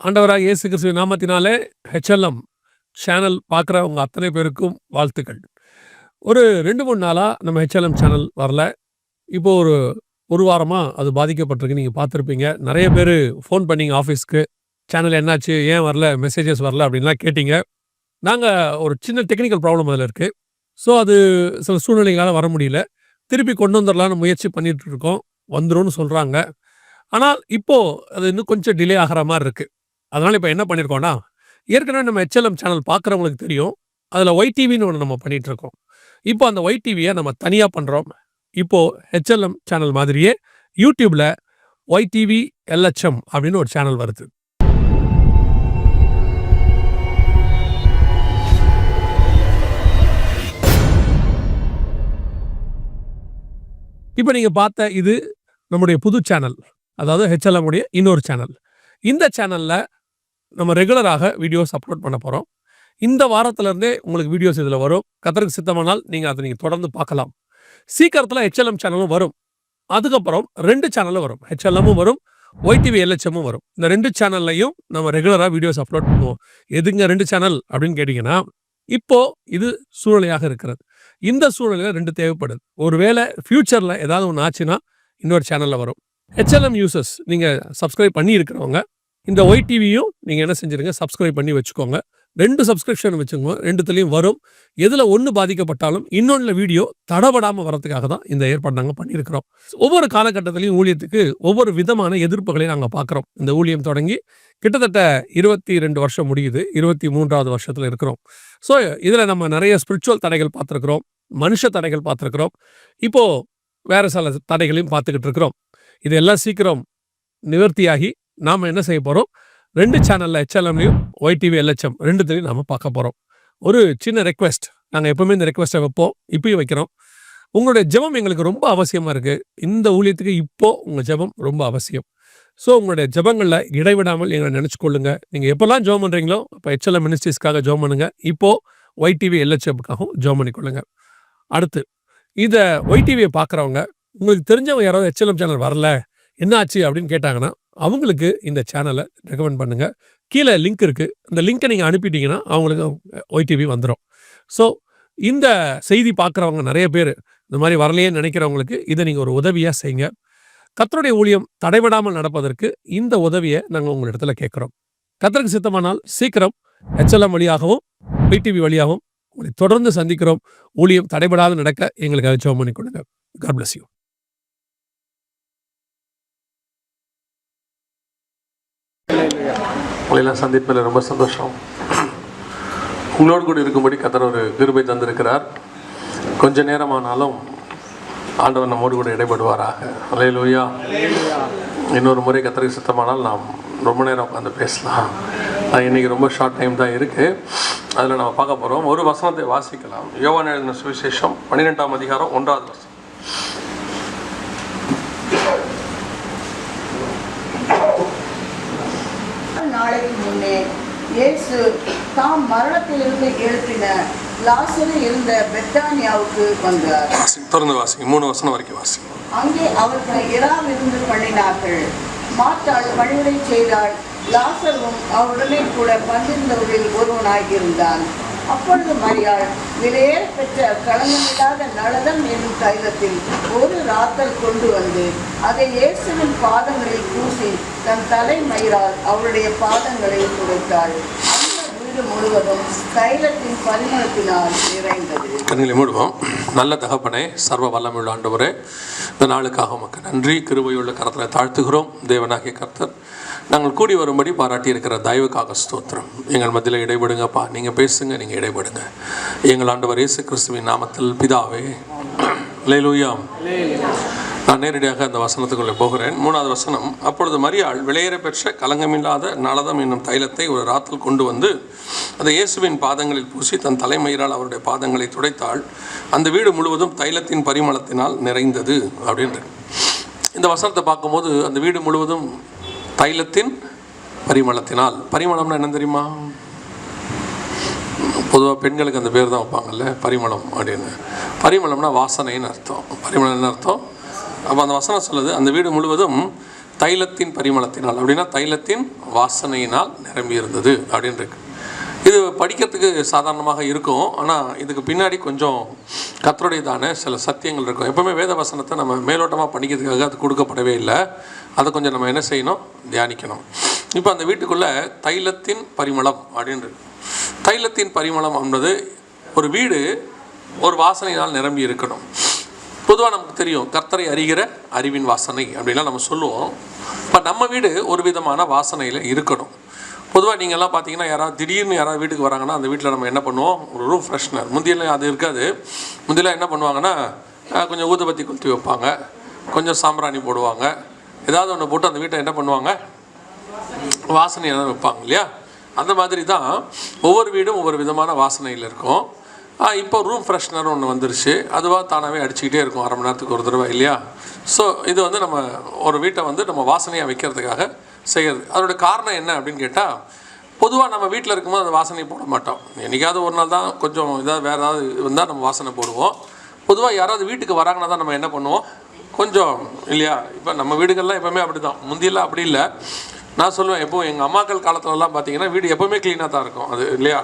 ஆண்டவராக இயேசு கிறிஸ்துவின் நாமத்தினாலே ஹெச்எல்எம் சேனல் பார்க்குறவங்க அத்தனை பேருக்கும் வாழ்த்துக்கள். ஒரு 2-3 நாளாக நம்ம ஹெச்எல்எம் சேனல் வரல. இப்போது ஒரு வாரமாக அது பாதிக்கப்பட்டிருக்கு. நீங்கள் பார்த்துருப்பீங்க. நிறைய பேர் ஃபோன் பண்ணிங்க ஆஃபீஸ்க்கு, சேனல் என்னாச்சு, ஏன் வரல, மெசேஜஸ் வரல அப்படின்லாம் கேட்டிங்க. நாங்கள் ஒரு சின்ன டெக்னிக்கல் ப்ராப்ளம் அதில் இருக்குது. ஸோ அது சில சூழ்நிலைகளால் வர முடியல. திருப்பி கொண்டு வந்துடலான்னு முயற்சி பண்ணிகிட்ருக்கோம். வந்துரும்னு சொல்கிறாங்க. ஆனால் இப்போது அது இன்னும் கொஞ்சம் டிலே ஆகிற மாதிரி இருக்குது. அதனால் இப்போ என்ன பண்ணியிருக்கோன்னா, ஏற்கனவே நம்ம ஹெச்எல்எம் சேனல் பார்க்குறவங்களுக்கு தெரியும். அதில் ஒய்டிவின்னு ஒன்று நம்ம பண்ணிகிட்ருக்கோம். இப்போ அந்த ஒய்டிவியை நம்ம தனியாக பண்ணுறோம். இப்போது ஹெச்எல்எம் சேனல் மாதிரியே யூடியூப்பில் ஒய்டிவி எல்ஹெச்எம் அப்படின்னு ஒரு சேனல் வருது. இப்போ நீங்கள் பார்த்த இது நம்முடைய புது சேனல், அதாவது ஹெச்எல்எம் உடைய இன்னொரு சேனல். இந்த சேனலில் நம்ம ரெகுலராக வீடியோஸ் அப்லோட் பண்ண போகிறோம். இந்த வாரத்திலேருந்தே உங்களுக்கு வீடியோஸ் இதில் வரும். கர்த்தருக்கு சித்தமானால் நீங்கள் அதை தொடர்ந்து பார்க்கலாம். சீக்கிரத்தில் ஹெச்எல்எம் சேனலும் வரும். அதுக்கப்புறம் 2 சேனலும் வரும். ஹெச்எல்எம்மும் வரும், ஒய்டிவி எல்ஹெச்எம்மும் வரும். இந்த 2 சேனல்லையும் நம்ம ரெகுலராக வீடியோஸ் அப்லோட் பண்ணுவோம். எதுங்க 2 சேனல் அப்படின்னு கேட்டிங்கன்னா, இப்போது இது சூழ்நிலையாக இருக்கிறது. இந்த சூழ்நிலையில் 2 தேவைப்படுது. ஒருவேளை ஃப்யூச்சரில் ஏதாவது ஒன்று ஆச்சுன்னா இன்னொரு சேனலில் வரும். ஹெச்எல்எம் யூசர்ஸ் நீங்கள் சப்ஸ்கிரைப் பண்ணி இருக்கிறவங்க, இந்த ஒய்டிவியும் நீங்கள் என்ன செஞ்சுருங்க, சப்ஸ்கிரைப் பண்ணி வச்சுக்கோங்க. 2 சப்ஸ்கிரிப்ஷன் வச்சுக்கோங்க. 2த்துலேயும் வரும். எதில் ஒன்று பாதிக்கப்பட்டாலும் இன்னொன்றில் வீடியோ தடபடாமல் வரதுக்காக தான் இந்த ஏற்பாடு நாங்கள் பண்ணியிருக்கிறோம். ஒவ்வொரு காலகட்டத்திலையும் ஊழியத்துக்கு ஒவ்வொரு விதமான எதிர்ப்புகளை நாங்கள் பார்க்குறோம். இந்த ஊழியம் தொடங்கி கிட்டத்தட்ட 22 வருஷம் முடியுது. 23வது வருஷத்தில் இருக்கிறோம். ஸோ இதில் நம்ம நிறைய ஸ்பிரிச்சுவல் தடைகள் பார்த்துருக்குறோம், மனுஷ தடைகள் பார்த்துருக்குறோம். இப்போது வேறு சில தடைகளையும் பார்த்துக்கிட்டு இருக்கிறோம். இதெல்லாம் சீக்கிரம் நிவர்த்தியாகி நாம் என்ன செய்ய போகிறோம், 2 சேனலில் ஹெச்எல்எம்லையும் ஒய்டிவி எல்ஹெச்எம் 2த்துலையும் நாம் பார்க்க போகிறோம். ஒரு சின்ன ரெக்வெஸ்ட், நாங்கள் எப்போவுமே இந்த ரெக்வெஸ்ட்டை வைப்போம், இப்பயும் வைக்கிறோம். உங்களுடைய ஜெபம் எங்களுக்கு ரொம்ப அவசியமாக இருக்குது. இந்த ஊழியத்துக்கு இப்போது உங்கள் ஜெபம் ரொம்ப அவசியம். ஸோ உங்களுடைய ஜெபங்களில் இடைவிடாமல் எங்களை நினச்சிக்கொள்ளுங்க. நீங்கள் எப்போல்லாம் ஜெபம் பண்ணுறீங்களோ இப்போ ஹெச்எல்எம் மினிஸ்ட்ரிஸ்க்காக ஜெபம் பண்ணுங்கள். இப்போது ஒய்டிவி எல்ஹெச்எம்க்காகவும் ஜெபம் பண்ணிக்கொள்ளுங்க. அடுத்து இதை ஒய்டிவியை பார்க்குறவங்க, உங்களுக்கு தெரிஞ்சவங்க யாராவது ஹெச்எல்எம் சேனல் வரல, என்ன ஆச்சு அப்படின்னு கேட்டாங்கன்னா அவங்களுக்கு இந்த சேனலை ரெக்கமெண்ட் பண்ணுங்கள். கீழே லிங்க் இருக்குது. அந்த லிங்க்கை நீங்கள் அனுப்பிட்டீங்கன்னா அவங்களுக்கு ஒய்டிவி வந்துடும். ஸோ இந்த செய்தி பார்க்குறவங்க நிறைய பேர் இந்த மாதிரி வரலையே நினைக்கிறவங்களுக்கு இதை நீங்கள் ஒரு உதவியாக செய்யுங்க. கர்த்தருடைய ஊழியம் தடைபடாமல் நடப்பதற்கு இந்த உதவியை நாங்கள் உங்கள் இடத்துல கேட்குறோம். கர்த்தருக்கு சித்தமானால் சீக்கிரம் ஹெச்எல்எம் வழியாகவும் ஒய்டிவி வழியாகவும் உங்களை தொடர்ந்து சந்திக்கிறோம். ஊழியம் தடைபடாது நடக்க எங்களுக்கு ஜெபம் பண்ணி கொடுங்க. God bless you. உங்களெல்லாம் சந்திப்பில் ரொம்ப சந்தோஷம். உங்களோடு கூட இருக்கும்படி கர்த்தர் ஒரு கிருபை தந்திருக்கிறார். கொஞ்ச நேரமானாலும் ஆண்டவர் நம்மோடு கூட இடைப்படுவாராக. அல்லேலூயா. இன்னொரு முறை கர்த்தருக்கு சித்தமானால் நாம் ரொம்ப நேரம் உட்காந்து பேசலாம். இன்றைக்கி ரொம்ப ஷார்ட் டைம் தான் இருக்குது. அதில் நம்ம பார்க்க போகிறோம். ஒரு வசனத்தை வாசிக்கலாம். யோவான் எழுதின சுவிசேஷம் 12ஆம் அதிகாரம் 1வது வசனம். நாளைக்கு முன்னே இயேசு தாம் மரணத்திலிருந்து எழுப்பின லாசரு இருந்த பெத்தானியாவுக்கு வந்தார். தொடர்ந்து வாசிங்க. 3 வசனம் வரைக்கும் வாசிங்க. அங்கே அவர்கள் இராவிருந்து பண்ணினார்கள். மாற்றாள் பணிவிடை செய்தாள். லாசரும் அவருடனே கூட பந்திருந்தவர்களில் ஒருவனாகியிருந்தான். அப்பொழுது மரியாள் விலையேற பெற்ற களங்கமில்லாத நளதம் என்னும் தைலத்தில் ஒரு ராத்தல் கொண்டு வந்து அதை இயேசுவின் பாதங்களில் பூசி தன் தலைமயிரால் அவருடைய பாதங்களை துடைத்தாள். அந்த வீடு முழுவதும் தைலத்தின் பரிமளத்தினால் நிறைந்தது. கண்களை மூடுவோம். நல்ல தகப்பனே, சர்வ வல்லமையுள்ள ஆண்டவரே, இந்த நாளுக்காக உமக்கு நன்றி. கிருபையுள்ள கரத்தில் தாழ்த்துகிறோம். தேவனாகிய கர்த்தர் நாங்கள் கூடி வரும்படி பாராட்டி இருக்கிற தயவுக்காக ஸ்தோத்திரம். எங்கள் மத்தியில் இடைபடுங்கப்பா. நீங்கள் பேசுங்க, நீங்கள் இடைபடுங்க. எங்கள் ஆண்டவர் இயேசு கிறிஸ்துவின் நாமத்தில் பிதாவே. அல்லேலூயா. நான் நேரடியாக அந்த வசனத்துக்குள்ளே போகிறேன். 3வது வசனம். அப்பொழுது மரியாள் விலையேற பெற்ற கலங்கமில்லாத நளதம் என்னும் தைலத்தை ஒரு ராத்தில் கொண்டு வந்து அதை இயேசுவின் பாதங்களில் பூசி தன் தலைமயிரால் அவருடைய பாதங்களை துடைத்தாள். அந்த வீடு முழுவதும் தைலத்தின் பரிமளத்தினால் நிறைந்தது அப்படின்ற இந்த வசனத்தை பார்க்கும்போது, அந்த வீடு முழுவதும் தைலத்தின் பரிமளத்தினால். பரிமளம்னா என்ன தெரியுமா? பொதுவாக பெண்களுக்கு அந்த பேர் தான் வைப்பாங்கல்ல, பரிமளம் அப்படின்னு. பரிமளம்னா வாசனைன்னு அர்த்தம். பரிமளம் என்ன அர்த்தம்? அப்போ அந்த வசனம் சொல்லுது, அந்த வீடு முழுவதும் தைலத்தின் பரிமளத்தினால், அப்படின்னா தைலத்தின் வாசனையினால் நிரம்பி இருந்தது அப்படின்னு இருக்கு. இது படிக்கிறதுக்கு சாதாரணமாக இருக்கும், ஆனால் இதுக்கு பின்னாடி கொஞ்சம் கர்த்தருடையதான சில சத்தியங்கள் இருக்கும். எப்போவுமே வேத வசனத்தை நம்ம மேலோட்டமாக படிக்கிறதுக்காக அது கொடுக்கப்படவே இல்லை. அதை கொஞ்சம் நம்ம என்ன செய்யணும், தியானிக்கணும். இப்போ அந்த வீட்டுக்குள்ளே தைலத்தின் பரிமளம் அப்படின்னு இருக்கு. தைலத்தின் பரிமளம் என்பது ஒரு வீடு ஒரு வாசனையினால் நிரம்பி இருக்கணும். பொதுவாக நமக்கு தெரியும், கர்த்தரை அறிகிற அறிவின் வாசனை அப்படின்லாம் நம்ம சொல்லுவோம். இப்போ நம்ம வீடு ஒரு விதமான வாசனையில் இருக்கணும். பொதுவாக நீங்கள்லாம் பார்த்தீங்கன்னா, திடீர்னு யாராவது வீட்டுக்கு வராங்கன்னா அந்த வீட்டில் நம்ம என்ன பண்ணுவோம், ஒரு ரூம் ஃப்ரெஷ்னர். முந்தியெல்லாம் அது இருக்காது. முந்தியெல்லாம் என்ன பண்ணுவாங்கன்னா, கொஞ்சம் ஊதுபத்தி கொளுத்தி வைப்பாங்க, கொஞ்சம் சாம்பிராணி போடுவாங்க, ஏதாவது ஒன்று போட்டு அந்த வீட்டை என்ன பண்ணுவாங்க, வாசனையாக வைப்பாங்க இல்லையா? அந்த மாதிரி தான் ஒவ்வொரு வீடும் ஒவ்வொரு விதமான வாசனையில் இருக்கும். இப்போ ரூம் ஃப்ரெஷ்னர் ஒன்று வந்துருச்சு, அதுவாக தானாகவே அடிச்சுக்கிட்டே இருக்கும் 1/2 மணி நேரத்துக்கு ஒரு தடவை இல்லையா? ஸோ இது வந்து நம்ம ஒரு வீட்டை வந்து நம்ம வாசனையாக வைக்கிறதுக்காக செய்கிறது. அதோட காரணம் என்ன அப்படின்னு கேட்டால், பொதுவாக நம்ம வீட்டில் இருக்கும்போது அந்த வாசனை போட மாட்டோம். என்றைக்காவது ஒரு நாள் தான் கொஞ்சம் ஏதாவது வேறு ஏதாவது இருந்தால் நம்ம வாசனை போடுவோம். பொதுவாக யாராவது வீட்டுக்கு வராங்கன்னா தான் நம்ம என்ன பண்ணுவோம், கொஞ்சம் இல்லையா? இப்போ நம்ம வீடுகள்லாம் எப்போவுமே அப்படி தான். முந்தியெல்லாம் அப்படி இல்லை. நான் சொல்லுவேன், எப்போது எங்கள் அம்மாக்கள் காலத்துலலாம் பார்த்தீங்கன்னா வீடு எப்போவுமே க்ளீனாக தான் இருக்கும் அது இல்லையா?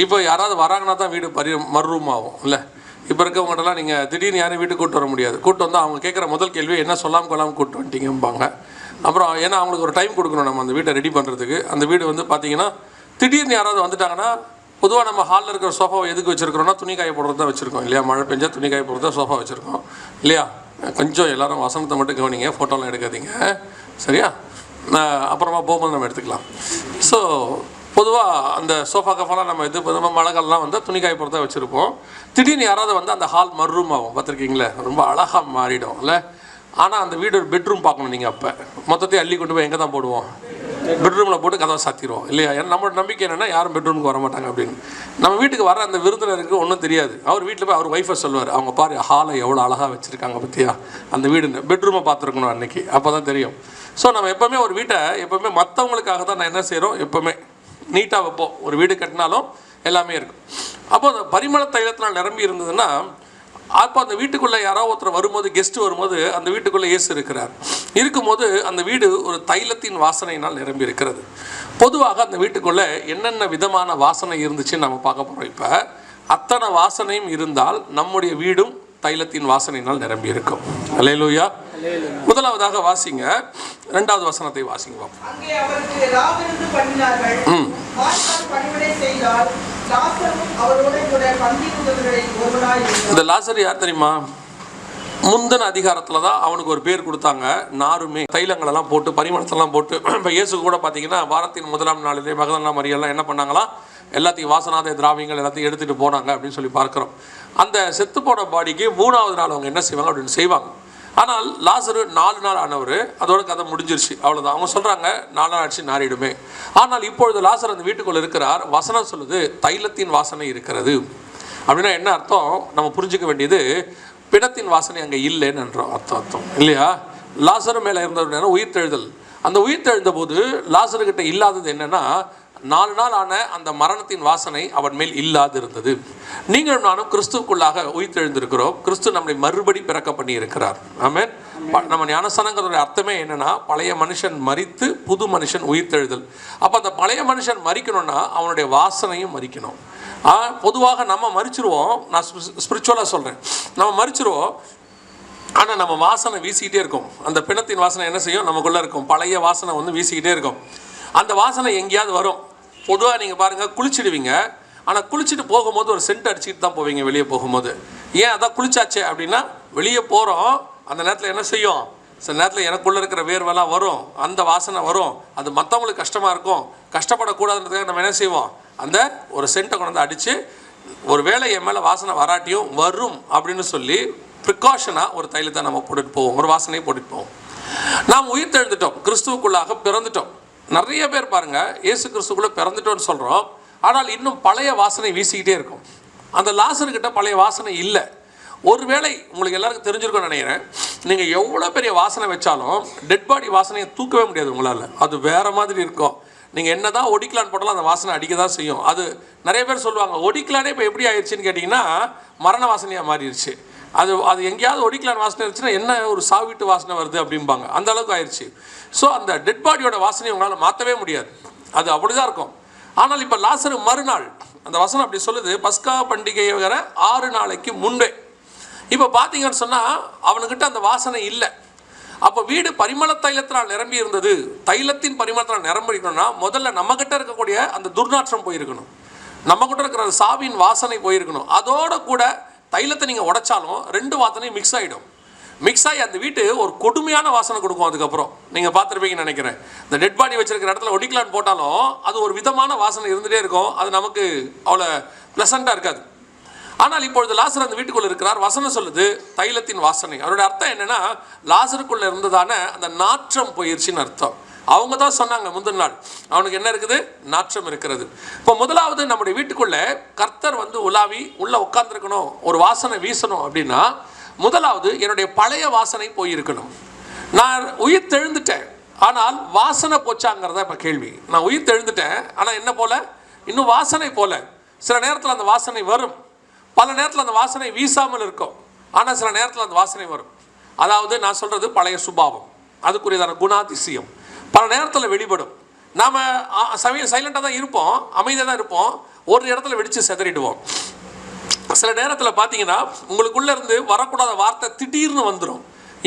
இப்போ யாராவது வராங்கன்னா தான் வீடு மறுரூம் ஆகும் இல்லை? இப்போ இருக்கவங்கள்டலாம் நீங்கள் திடீர்னு யாரையும் வீட்டுக்கு கூப்பிட்டு வர முடியாது. கூப்பிட்டு வந்தால் அவங்க கேட்குற முதல் கேள்வி, என்ன சொல்லாமல் கொள்ளாமல் கூப்பிட்டு வந்துட்டீங்கம்பாங்க. அப்புறம் ஏன்னா அவங்களுக்கு ஒரு டைம் கொடுக்கணும் நம்ம அந்த வீட்டை ரெடி பண்ணுறதுக்கு. அந்த வீடு வந்து பார்த்தீங்கன்னா திடீர்னு யாராவது வந்துட்டாங்கன்னா, பொதுவாக நம்ம ஹாலில் இருக்கிற சோஃபாவை எதுக்கு வச்சுருக்கிறோன்னா, துணி காய போடுறது தான் வச்சுருக்கோம் இல்லையா? மழை பெஞ்சா துணி காய போடுறது தான் சோஃபா வச்சுருக்கோம் இல்லையா? கொஞ்சம் எல்லோரும் வசனத்தை மட்டும் கவனிங்க, ஃபோட்டோலாம் எடுக்காதீங்க சரியா? அப்புறமா போகும்போது நம்ம எடுத்துக்கலாம். ஸோ பொதுவாக அந்த சோஃபா கஃபாலாம் நம்ம மழை காலம்லாம் வந்து துணி காய போடுறதா வச்சுருப்போம். திடீர்னு யாராவது வந்து அந்த ஹால் மறுரூம் ஆகும், பார்த்துருக்கீங்களே? ரொம்ப அழகாக மாறிடும் இல்லை? ஆனால் அந்த வீடு ஒரு பெட்ரூம் பார்க்கணும் நீங்கள். அப்போ மொத்தத்தையும் அள்ளி கொண்டு போய் எங்கே தான் போடுவோம், பெட்ரூமில் போட்டு கதவை சாத்திடுவோம் இல்லையா? ஏன்னா நம்மளோட நம்பிக்கை என்னென்னா, யாரும் பெட்ரூமுக்கு வர மாட்டாங்க அப்படின்னு. நம்ம வீட்டுக்கு வர அந்த விருந்தினருக்கு ஒன்றும் தெரியாது. அவர் வீட்டில் போய் அவர் ஒய்ஃபை சொல்லுவார், அவங்க பாரு ஹாலை எவ்வளோ அழகாக வச்சுருக்காங்க பற்றியா, அந்த வீடு பெட்ரூமை பார்த்துருக்கணும் அன்றைக்கி, அப்போ தான் தெரியும். ஸோ நம்ம எப்போவுமே ஒரு வீட்டை எப்போவுமே மற்றவங்களுக்காக தான் நான் என்ன செய்கிறோம், எப்போவுமே நீட்டாக வைப்போம். ஒரு வீடு கட்டினாலும் எல்லாமே இருக்கும். அப்போ அந்த பரிமள தைலத்தினால் நிரம்பி இருந்ததுன்னா, அப்போ அந்த வீட்டுக்குள்ளே யாராவது ஒருத்தர் வரும்போது, கெஸ்ட்டு வரும்போது, அந்த வீட்டுக்குள்ளே இயேசு இருக்கிறார். இருக்கும்போது அந்த வீடு ஒரு தைலத்தின் வாசனையினால் நிரம்பி இருக்கிறது. பொதுவாக அந்த வீட்டுக்குள்ளே என்னென்ன விதமான வாசனை இருந்துச்சுன்னு நம்ம பார்க்க போகிறோம். இப்போ அத்தனை வாசனையும் இருந்தால் நம்முடைய வீடும் தைலத்தின் வாசனையினால் நிரம்பி இருக்கும். அல்லேலூயா. முதலாவதாக வாசிங்க, 2வது வசனத்தை வாசிங்க பாப்போம். அங்கே அவருக்கு ராவிருந்து பண்ணினார்கள். மார்த்தாள் பணிவிடை செய்தாள். லாசரும் அவரோடு கூட பந்தியிருந்தவர்களில் ஒருவனாய் இருந்தான். இந்த லாசர் யார் தெரியுமா? முந்தின அதிகாரத்தில் தான் அவனுக்கு ஒரு பேர் கொடுத்தாங்க. நாருமே தைலங்களெல்லாம் போட்டு பரிமளத்தெல்லாம் போட்டு, இப்போ இயேசு கூட பார்த்தீங்கன்னா வாரத்தின் 1ஆம் நாளிலே மகதலேனா மரியெல்லாம் என்ன பண்ணாங்களா, எல்லாத்தையும் வாசனாத திராவியங்கள் எல்லாத்தையும் எடுத்துகிட்டு போனாங்க அப்படின்னு சொல்லி பார்க்குறோம். அந்த செத்து போன பாடிக்கு 3ஆவது நாள் அவங்க என்ன செய்வாங்க அப்படின்னு செய்வாங்க. ஆனால் லாசரு 4 நாள் ஆனவர், அதோட கதை முடிஞ்சிருச்சு, அவ்வளோதான். அவங்க சொல்கிறாங்க 4 நாள் ஆச்சு நாரிடுமே. ஆனால் இப்பொழுது லாசர் அந்த வீட்டுக்குள்ளே இருக்கிறார். வசனம் சொல்லுது தைலத்தின் வாசனை இருக்கிறது. அப்படின்னா என்ன அர்த்தம், நம்ம புரிஞ்சுக்க வேண்டியது, பிணத்தின் வாசனை அங்கே இல்லைன்னு அர்த்தம் இல்லையா? லாசரு மேலே இருந்தது உயிர்த்தெழுதல். அந்த உயிர்த்தெழுந்த போது லாசருக்கிட்ட இல்லாதது என்னென்னா, 4 நாள் ஆன அந்த மரணத்தின் வாசனை அவன் மேல் இல்லாது இருந்தது. நீங்களும் நானும் கிறிஸ்துவுக்குள்ளாக உயிர்த்தெழுந்திருக்கிறோம். கிறிஸ்து நம்மை மறுபடி பிறக்க பண்ணி இருக்கிறார். ஆமென். நம்ம ஞானஸ்நானங்கிறதுடைய அர்த்தமே என்னென்னா, பழைய மனுஷன் மரித்து புது மனுஷன் உயிர்த்தெழுதல். அப்போ அந்த பழைய மனுஷன் மரிக்கணும்னா அவனுடைய வாசனையும் மரிக்கணும். பொதுவாக நம்ம மரிச்சிருவோம், நான் ஸ்பிரிச்சுவலாக சொல்கிறேன், நம்ம மரிச்சிருவோம், ஆனால் நம்ம வாசனை வீசிக்கிட்டே இருக்கும். அந்த பிணத்தின் வாசனை என்ன செய்யும், நமக்குள்ளே இருக்கும். பழைய வாசனை வந்து வீசிக்கிட்டே இருக்கும். அந்த வாசனை எங்கேயாவது வரும். பொதுவாக நீங்கள் பாருங்கள், குளிச்சிடுவீங்க, ஆனால் குளிச்சுட்டு போகும்போது ஒரு சென்ட் அடிச்சுட்டு தான் போவீங்க வெளியே போகும்போது. ஏன், அதான் குளிச்சாச்சே அப்படின்னா வெளியே போகிறோம். அந்த நேரத்தில் என்ன செய்யும், சில நேரத்தில் எனக்குள்ளே இருக்கிற வேர்வெல்லாம் வரும், அந்த வாசனை வரும். அது மற்றவங்களுக்கு கஷ்டமாக இருக்கும். கஷ்டப்படக்கூடாதுன்றதுக்காக நம்ம என்ன செய்வோம், அந்த ஒரு சென்ட்டை கொண்டு வந்து அடித்து, ஒரு வேளை என் மேலே வாசனை வராட்டியும் வரும் அப்படின்னு சொல்லி ப்ரிகாஷனாக ஒரு தைலத்தை நம்ம போட்டுட்டு போவோம், ஒரு வாசனையை போட்டுட்டு போவோம். நாம் உயிர்த்தெழுந்துட்டோம், கிறிஸ்துவுக்குள்ளாக பிறந்துட்டோம். நிறைய பேர் பாருங்கள், இயேசு கிறிஸ்துக்குள்ளே பிறந்துட்டோன்னு சொல்கிறோம், ஆனால் இன்னும் பழைய வாசனை வீசிக்கிட்டே இருக்கும். அந்த லாசர்கிட்ட பழைய வாசனை இல்லை. ஒருவேளை உங்களுக்கு எல்லாருக்கும் தெரிஞ்சிருக்கும்னு நினைக்கிறேன், நீங்கள் எவ்வளோ பெரிய வாசனை வச்சாலும் டெட் பாடி வாசனையை தூக்கவே முடியாது உங்களால். அது வேறு மாதிரி இருக்கும். நீங்கள் என்ன தான் ஒடிக்கலான்னு போட்டாலும் அந்த வாசனை அடிக்க தான் செய்யும். அது நிறைய பேர் சொல்லுவாங்க, ஒடிக்கலானே இப்போ எப்படி ஆயிடுச்சுன்னு கேட்டிங்கன்னா மரண வாசனையாக மாறிடுச்சு. அது எங்கேயாவது ஒடிக்கலான வாசனை இருந்துச்சுன்னா என்ன ஒரு சாவிட்டு வாசனை வருது அப்படிம்பாங்க. அந்த அளவுக்கு ஆயிடுச்சு. ஸோ அந்த டெட் பாடியோட வாசனையை உங்களால் மாற்றவே முடியாது, அது அப்படி தான் இருக்கும். ஆனால் இப்போ லாசரு மறுநாள், அந்த வசனம் அப்படி சொல்லுது, பஸ்கா பண்டிகை வர 6 நாளைக்கு முன்பே. இப்போ பார்த்தீங்கன்னு சொன்னால் அவனுக்கிட்ட அந்த வாசனை இல்லை. அப்போ வீடு பரிமள தைலத்தினால் நிரம்பி இருந்தது. தைலத்தின் பரிமளத்தினால் நிரம்பிக்கணும்னா முதல்ல நம்மக்கிட்ட இருக்கக்கூடிய அந்த துர்நாற்றம் போயிருக்கணும், நம்மக்கிட்ட இருக்கிற சாவின் வாசனை போயிருக்கணும். அதோட கூட தைலத்தை நீங்கள் உடைச்சாலும் 2 வாசனையும் மிக்ஸ் ஆகிடும். மிக்ஸ் ஆகி அந்த வீட்டு ஒரு கொடுமையான வாசனை கொடுக்கும். அதுக்கப்புறம் நீங்கள் பார்த்துருப்பீங்கன்னு நினைக்கிறேன். இந்த டெட் பாடி வச்சிருக்கிற இடத்துல ஒடிக்கலான்னு போட்டாலும் அது ஒரு விதமான வாசனை இருந்துகிட்டே இருக்கும். அது நமக்கு அவ்வளோ ப்ளசண்ட்டாக இருக்காது. ஆனால் இப்பொழுது லாசர் அந்த வீட்டுக்குள்ளே இருக்கிறார். வசனம் சொல்லுது தைலத்தின் வாசனை. அவருடைய அர்த்தம் என்னென்னா, லாசருக்குள்ளே இருந்ததான அந்த நாற்றம் போயிடுச்சின்னு அர்த்தம். அவங்க தான் சொன்னாங்க முந்தின நாள், அவனுக்கு என்ன இருக்குது, நாற்றம் இருக்கிறது. இப்போ முதலாவது நம்முடைய வீட்டுக்குள்ளே கர்த்தர் வந்து உலாவி உள்ளே உட்காந்துருக்கணும், ஒரு வாசனை வீசணும் அப்படின்னா முதலாவது என்னுடைய பழைய வாசனை போயிருக்கணும். நான் உயிர் தெழுந்துட்டேன், ஆனால் வாசனை போச்சாங்கிறத இப்போ கேள்வி. நான் உயிர் தெழுந்துட்டேன், ஆனால் என்ன போல, இன்னும் வாசனை போல. சில நேரத்தில் அந்த வாசனை வரும், பல நேரத்தில் அந்த வாசனை வீசாமல் இருக்கும், ஆனால் சில நேரத்தில் அந்த வாசனை வரும். அதாவது நான் சொல்கிறது பழைய சுபாவம், அதுக்குரியதான குணாதிசயம் பல நேரத்தில் வெளிப்படும். நாம் சைலண்டாக தான் இருப்போம், அமைதியாக தான் இருப்போம், ஒரு இடத்துல வெடித்து செதறிடுவோம். சில நேரத்தில் பார்த்தீங்கன்னா உங்களுக்குள்ளே இருந்து வரக்கூடாத வார்த்தை திடீர்னு வந்துடும்,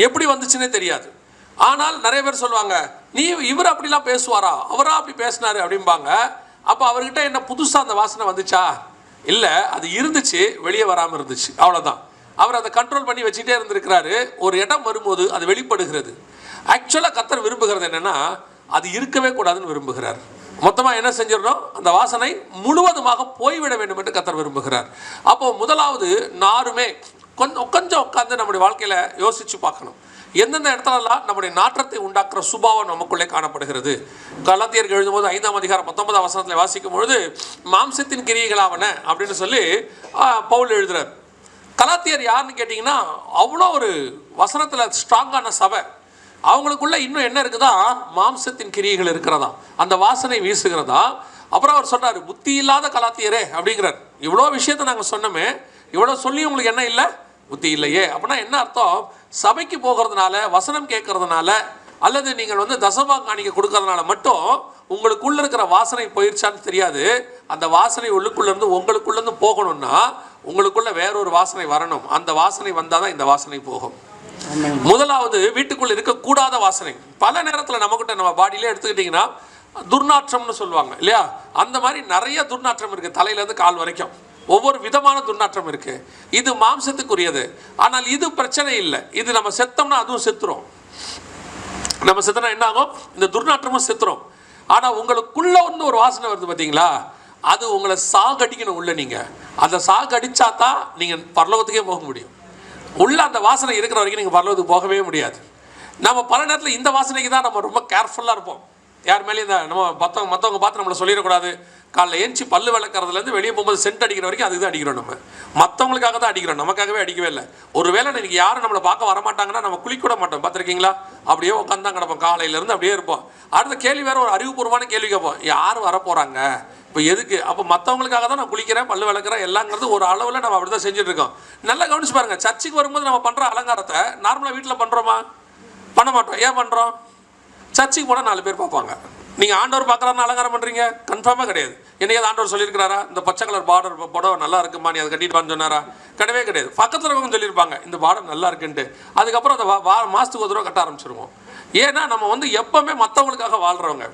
எப்படி வந்துச்சுன்னே தெரியாது. ஆனால் நிறைய பேர் சொல்லுவாங்க, நீ இவர் அப்படிலாம் பேசுவாரா, அவரா அப்படி பேசினாரு அப்படிம்பாங்க. அப்போ அவர்கிட்ட என்ன புதுசாக அந்த வாசனை வந்துச்சா? இல்லை, அது இருந்துச்சு, வெளியே வராமல் இருந்துச்சு, அவ்வளோதான். அவர் அதை கண்ட்ரோல் பண்ணி வச்சுட்டே இருந்திருக்கிறாரு. ஒரு இடம் வரும்போது அது வெளிப்படுகிறது. ஆக்சுவலாக கர்த்தர் விரும்புகிறது என்னென்னா, அது இருக்கவே கூடாதுன்னு விரும்புகிறார். மொத்தமாக என்ன செஞ்சிடணும், அந்த வாசனை முழுவதுமாக போய்விட வேண்டும் என்று கர்த்தர் விரும்புகிறார். அப்போது முதலாவது நாருமே கொஞ்சம் உட்காந்து நம்முடைய வாழ்க்கையில் யோசித்து பார்க்கணும், எந்தெந்த இடத்துலலாம் நம்முடைய நாற்றத்தை உண்டாக்குற சுபாவம் நமக்குள்ளே காணப்படுகிறது. கலாத்தியருக்கு எழுதும்போது 5ஆம் அதிகாரம் 19ஆம் வசனத்தில் வாசிக்கும் பொழுது மாம்சத்தின் கிரியைகளாவன அப்படின்னு சொல்லி பவுல் எழுதுறார். கலாத்தியர் யாருன்னு கேட்டிங்கன்னா அவ்வளோ ஒரு வசனத்தில் ஸ்ட்ராங்கான சபை. அவங்களுக்குள்ள இன்னும் என்ன இருக்குதா, மாம்சத்தின் கிரியைகள் இருக்கிறதா, அந்த வாசனை வீசுகிறதா. அப்புறம் அவர் சொல்கிறார், புத்தி இல்லாத கலாத்தியரே அப்படிங்கிறார். இவ்வளோ விஷயத்தை நாங்கள் சொன்னோமே, இவ்வளோ சொல்லி உங்களுக்கு என்ன இல்லை, புத்தி இல்லையே. அப்படின்னா என்ன அர்த்தம், சபைக்கு போகிறதுனால, வசனம் கேட்கறதுனால, அல்லது நீங்கள் வந்து தசமாக காணிக்க கொடுக்கறதுனால மட்டும் உங்களுக்குள்ள இருக்கிற வாசனை போயிடுச்சான்னு தெரியாது. அந்த வாசனை உள்ளுக்குள்ளேருந்து உங்களுக்குள்ளேருந்து போகணும்னா உங்களுக்குள்ள வேறொரு வாசனை வரணும். அந்த வாசனை வந்தால் தான் இந்த வாசனை போகும். முதலாவது வீட்டுக்குள்ள இருக்கக்கூடாத வாசனை. பல நேரத்தில் நம்மகிட்ட நம்ம பாடியிலே எடுத்துக்கிட்டிங்கன்னா துர்நாற்றம்னு சொல்லுவாங்க இல்லையா, அந்த மாதிரி நிறைய துர்நாற்றம் இருக்குது, தலையிலேருந்து கால் வரைக்கும் ஒவ்வொரு விதமான துர்நாற்றம் இருக்குது. இது மாம்சத்துக்குரியது. ஆனால் இது பிரச்சனை இல்லை, இது நம்ம செத்தோம்னா அதுவும் செத்துரும். நம்ம செத்தனா என்ன ஆகும், இந்த துர்நாற்றமும் செத்துரும். ஆனால் உங்களுக்குள்ள வந்து ஒரு வாசனை வருது பார்த்தீங்களா, அது உங்களை சாகடிக்கணும். உள்ள நீங்கள் அந்த சாகடிச்சா தான் நீங்கள் பரலோகத்துக்கே போக முடியும். உள்ள அந்த வாசனை இருக்கிற வரைக்கும் நீங்கள் பரலோகத்துக்கு போகவே முடியாது. நம்ம பல நேரத்தில் இந்த வாசனைக்கு தான் நம்ம ரொம்ப கேர்ஃபுல்லாக இருப்போம். யார் மேலேயும் இந்த நம்ம மற்றவங்க பார்த்து நம்மளை சொல்லிடக்கூடாது. காலைல ஏஞ்சி பல்லு விளக்குறதுலேருந்து வெளியே போகும்போது சென்ட் அடிக்கிற வரைக்கும் அதுக்கு தான் அடிக்கிறோம். நம்ம மற்றவங்களுக்காக தான் அடிக்கிறோம், நமக்காகவே அடிக்கவே இல்லை. ஒரு வேளை இன்றைக்கி யாரும் நம்மளை பார்க்க வரமாட்டாங்கன்னா நம்ம குளிக்கூட மாட்டோம், பார்த்துருக்கீங்களா? அப்படியே உட்காந்து தான் கிடப்போம், காலையிலேருந்து அப்படியே இருப்போம். அடுத்த கேள்வி வேறு ஒரு அறிவுபூர்வமான கேள்வி கேட்போம், யார் வரப்போகிறாங்க, இப்போ எதுக்கு? அப்போ மற்றவங்களுக்காக தான் நான் குளிக்கிறேன், பல்லு விளக்குறேன், எல்லாங்கிறது ஒரு அளவில் நம்ம அப்படி தான் செஞ்சுட்டு இருக்கோம். நல்லா கவனிச்சு பாருங்கள், சர்ச்சுக்கு வரும்போது நம்ம பண்ணுற அலங்காரத்தை நார்மலாக வீட்டில் பண்ணுறோமா? பண்ண மாட்டோம். ஏன் பண்ணுறோம்? சர்ச்சுக்கு போனால் 4 பேர் பார்ப்பாங்க. நீங்கள் ஆண்டவர் பார்க்குறாருன்னு அலங்காரம் பண்ணுறீங்க? கன்ஃபார்மாக கிடையாது. என்னையாவது ஆண்டவர் சொல்லியிருக்கிறாரா, இந்த பச்சை கலர் பார்டர் புடவை நல்லா இருக்குமா, நீ அதை கட்டிட்டு சொன்னாரா? கிடையவே கிடையாது. பக்கத்தில் இருக்கவங்க சொல்லியிருப்பாங்க இந்த பார்டர் நல்லா இருக்குன்ட்டு. அதுக்கப்புறம் அதை மாதத்துக்கு ஒரு தடவை கட்ட ஆரம்பிச்சிருவோம். ஏன்னா நம்ம வந்து எப்போவுமே மற்றவங்களுக்காக வாழ்கிறவங்க,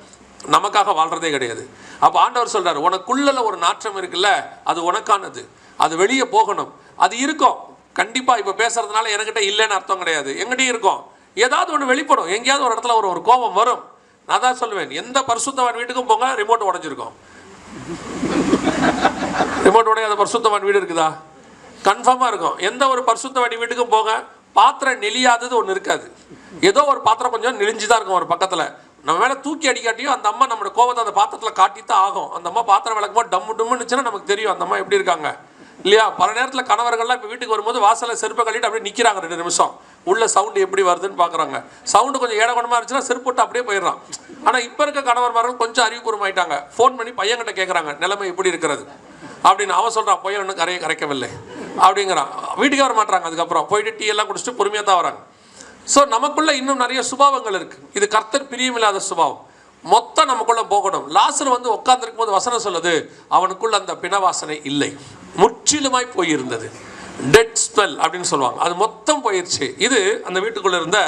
நமக்காக வாழ்கிறதே கிடையாது. அப்போ ஆண்டவர் சொல்கிறார், உனக்குள்ள ஒரு நாற்றம் இருக்குல்ல, அது உனக்கானது, அது வெளியே போகணும். அது இருக்கும் கண்டிப்பாக. இப்போ பேசுறதுனால என்கிட்ட இல்லைன்னு அர்த்தம் கிடையாது, எங்கிட்டையும் இருக்கும். ஏதாவது ஒன்று வெளிப்படும், எங்கேயாவது ஒரு இடத்துல ஒரு கோபம் வரும். நான் தான் சொல்லுவேன், எந்த பரிசுத்தவான் வீட்டுக்கும் போங்க, ரிமோட் உடைஞ்சிருக்கும். ரிமோட் உடையாத பரிசுத்தவான் வீடு இருக்குதா? கன்ஃபார்மாக இருக்கும். எந்த ஒரு பரிசுத்தவான் வீட்டுக்கும் போங்க, பாத்திரம் நெளியாதது ஒன்று இருக்காது. ஏதோ ஒரு பாத்திரம் கொஞ்சம் நெளிஞ்சு தான் இருக்கும் ஒரு பக்கத்தில். நம்ம மேலே தூக்கி அடிக்காட்டியும் அந்த அம்மா நம்மளோட கோபத்தை அந்த பாத்திரத்தில் காட்டித்தான் ஆகும். அந்த அம்மா பாத்திரம் விளக்கும்போது டம்மு டம்முன்னுச்சுன்னா நமக்கு தெரியும் அந்த அம்மா எப்படி இருக்காங்க இல்லையா? பல நேரத்தில் கணவர்கள்லாம் இப்போ வீட்டுக்கு வரும்போது வாசலில் செருப்பை கழிட்டு அப்படியே நிற்கிறாங்க 2 நிமிஷம். உள்ள சவுண்டு எப்படி வருதுன்னு பார்க்குறாங்க. சவுண்டு கொஞ்சம் ஏடகுணமாக இருந்துச்சுன்னா செருப்பு போட்டு அப்படியே போயிடுறான். ஆனால் இப்போ இருக்க கணவர்மார்கள் கொஞ்சம் அறிவுபூர்வமாயிட்டாங்க. ஃபோன் பண்ணி பையன்கிட்ட கேட்குறாங்க, நிலைமை எப்படி இருக்கிறது அப்படின்னு. அவன் சொல்கிறான், பையன் ஒன்றும் கரைக்கவில்லை, அப்படிங்கிறான். வீட்டுக்கே வர மாட்டாங்க. அதுக்கப்புறம் போயிட்டு டீ எல்லாம் குடிச்சிட்டு பொறுமையாக தான் வராங்க. ஸோ நமக்குள்ள இன்னும் நிறைய சுபாவங்கள் இருக்குது. இது கர்த்தர் பிரியமில்லாத சுபாவம். மொத்தம் நமக்குள்ள போகணும். லாசர் வந்து உட்கார்ந்துருக்கும் போது வசனம் சொல்லுது, அவனுக்குள்ள அந்த பிணவாசனை இல்லை, முற்றிலுமாய் போயிருந்தது. டெட் ஸ்மெல் அப்படின்னு சொல்லுவாங்க. அது மொத்தம் போயிடுச்சு. இது அந்த வீட்டுக்குள்ள இருந்த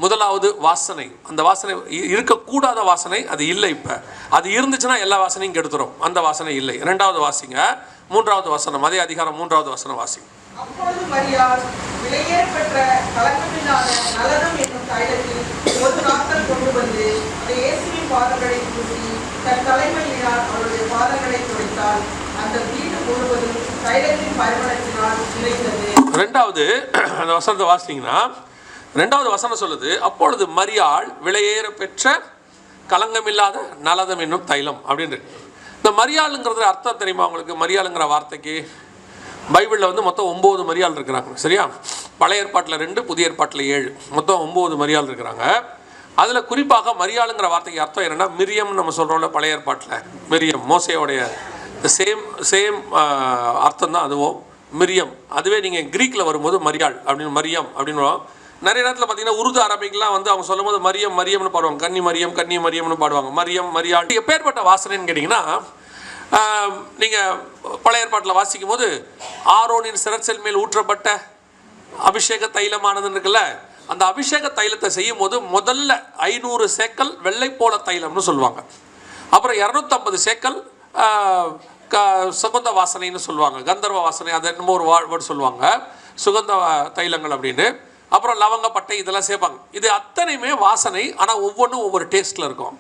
முதலாவது வாசனை. அந்த வாசனை இருக்கக்கூடாத வாசனை அது இல்லை. இப்போ அது இருந்துச்சுன்னா எல்லா வாசனையும் கெடுத்துரும். அந்த வாசனை இல்லை. 2வது வாசிங்க, 3வது வசனம், அதே அதிகாரம் 3வது வசனம் வாசிங்க. அப்பொழுது மரியாள் விலையேற பெற்ற கலக்கமில்லாத நலனம் என்னும் தைலத்தில் ஒரு நாட்கள் கொண்டு வந்து அந்த இயேசுவின் பாதங்களை பூசி தன் தலைமையினால் அவருடைய பாதங்களை துடைத்தாள். அந்த வீடு முழுவதும் தைலத்தின் பரிமளத்தினால் நிறைந்தது. 2வது அந்த வசனத்தை வாசிங்கன்னா 2வது வசனம் சொல்லுது, அப்பொழுது மரியாள் விலையேற பெற்ற கலங்கமில்லாத நலதம் என்னும் தைலம் அப்படின்னு. இந்த மரியாளுங்கிறது அர்த்தம் தெரியுமா உங்களுக்கு? மரியாளுங்கிற வார்த்தைக்கு பைபிளில் வந்து மொத்தம் 9 மரியாள் இருக்கிறாங்க. சரியா? பழைய ஏற்பாட்டில் 2, புதிய ஏற்பாட்டில் 7, மொத்தம் 9 மரியாள் இருக்கிறாங்க. அதில் குறிப்பாக மரியாளுங்கிற வார்த்தைக்கு அர்த்தம் என்னென்னா மிரியம்னு நம்ம சொல்கிறோம்ல. பழைய ஏற்பாட்டில் மிரியம், மோசையோடைய சேம் அர்த்தம் தான் அதுவும் மிரியம். அதுவே நீங்கள் க்ரீக்கில் வரும்போது மரியாள் அப்படின்னு மரியம் அப்படின்னு நிறைய நேரத்தில் பார்த்தீங்கன்னா உருது அரபிக்லாம் வந்து அவங்க சொல்லும் போது மரியம் மரியம்னு பாடுவாங்க. கன்னி மரியம்னு பாடுவாங்க. மரியம் மரியாள் எப்பேற்பட்ட வாசனைன்னு கேட்டிங்கன்னா, நீங்கள் பழைய ஏற்பாட்டில் வாசிக்கும் போது ஆரோனின் சிரச்சல் மேல் ஊற்றப்பட்ட அபிஷேக தைலமானதுன்னு இருக்குல்ல, அந்த அபிஷேக தைலத்தை செய்யும் போது முதல்ல 500 சேக்கல் வெள்ளை போல தைலம்னு சொல்லுவாங்க. அப்புறம் 250 சேக்கல் சுகந்த வாசனைன்னு சொல்லுவாங்க. கந்தர்வ வாசனை, அதை என்னமோ ஒரு வேர்டு சொல்லுவாங்க, சுகந்த தைலங்கள் அப்படின்னு. அப்புறம் லவங்க, பட்டை இதெல்லாம் சேர்ப்பாங்க. இது அத்தனையுமே வாசனை, ஆனால் ஒவ்வொன்றும் ஒவ்வொரு டேஸ்ட்டில் இருக்கும்.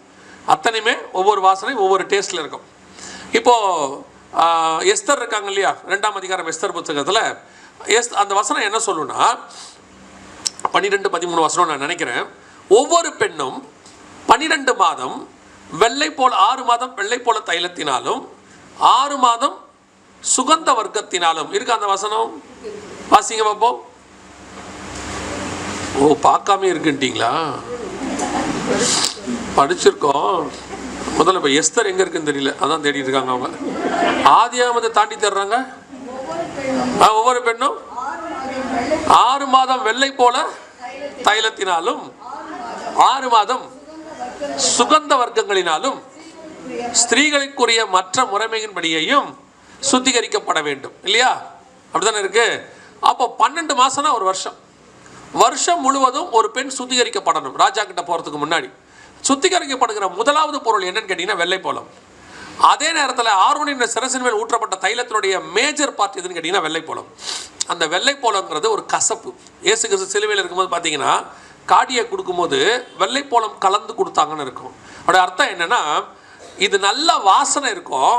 அத்தனையுமே ஒவ்வொரு வாசனை ஒவ்வொரு டேஸ்ட்டில் இருக்கும். இப்போது எஸ்தர் இருக்காங்க இல்லையா, 2ஆம் அதிகாரம் எஸ்தர் புத்தகத்தில் அந்த வசனம் என்ன சொல்லுன்னா, 12-13 வசனம் நான் நினைக்கிறேன். ஒவ்வொரு பெண்ணும் 12 மாதம் வெள்ளை போல 6 மாதம் வெள்ளை போல தைலத்தினாலும் 6 மாதம் சுகந்த வர்க்கத்தினாலும் இருக்கு. அந்த வசனம் வாசிங்க பார்ப்போம். ஓ, பார்க்காம இருக்குன்ட்டீங்களா? படிச்சிருக்கோம். முதல்ல இப்போ எஸ்தர் எங்கே இருக்குன்னு தெரியல, அதான் தேடிட்டு இருக்காங்க அவங்க. ஆதியாகமத்தை தாண்டி தேடுறாங்க. ஒவ்வொரு பெண்ணும் 6 மாதம் வெள்ளை போல தைலத்தினாலும் 6 மாதம் சுகந்த வர்க்கங்களினாலும் ஸ்திரீகளுக்குரிய மற்ற முறைமையின்படியையும் சுத்திகரிக்கப்பட வேண்டும் இல்லையா? அப்படித்தானே இருக்கு. அப்போ 12 மாசம்னா ஒரு வருஷம். வருஷம் முழுவதும் ஒரு பெண் சுத்திகரிக்கப்படணும். ராஜா கிட்ட போகிறதுக்கு முன்னாடி சுத்திகரிக்கப்படுகிற முதலாவது பொருள் என்னன்னு கேட்டிங்கன்னா வெள்ளை போலம். அதே நேரத்தில் ஆரோனின் சிரசின் மேல் ஊற்றப்பட்ட தைலத்தினுடைய மேஜர் பார்ட் எதுன்னு கேட்டிங்கன்னா வெள்ளை போலம். அந்த வெள்ளை போலங்கிறது ஒரு கசப்பு. இயேசு கிறிஸ்து சிலுவையில் இருக்கும்போது பார்த்தீங்கன்னா காடியை கொடுக்கும்போது வெள்ளை போலம் கலந்து கொடுத்தாங்கன்னு இருக்கும். அதோட அர்த்தம் என்னென்னா, இது நல்ல வாசனை இருக்கும்,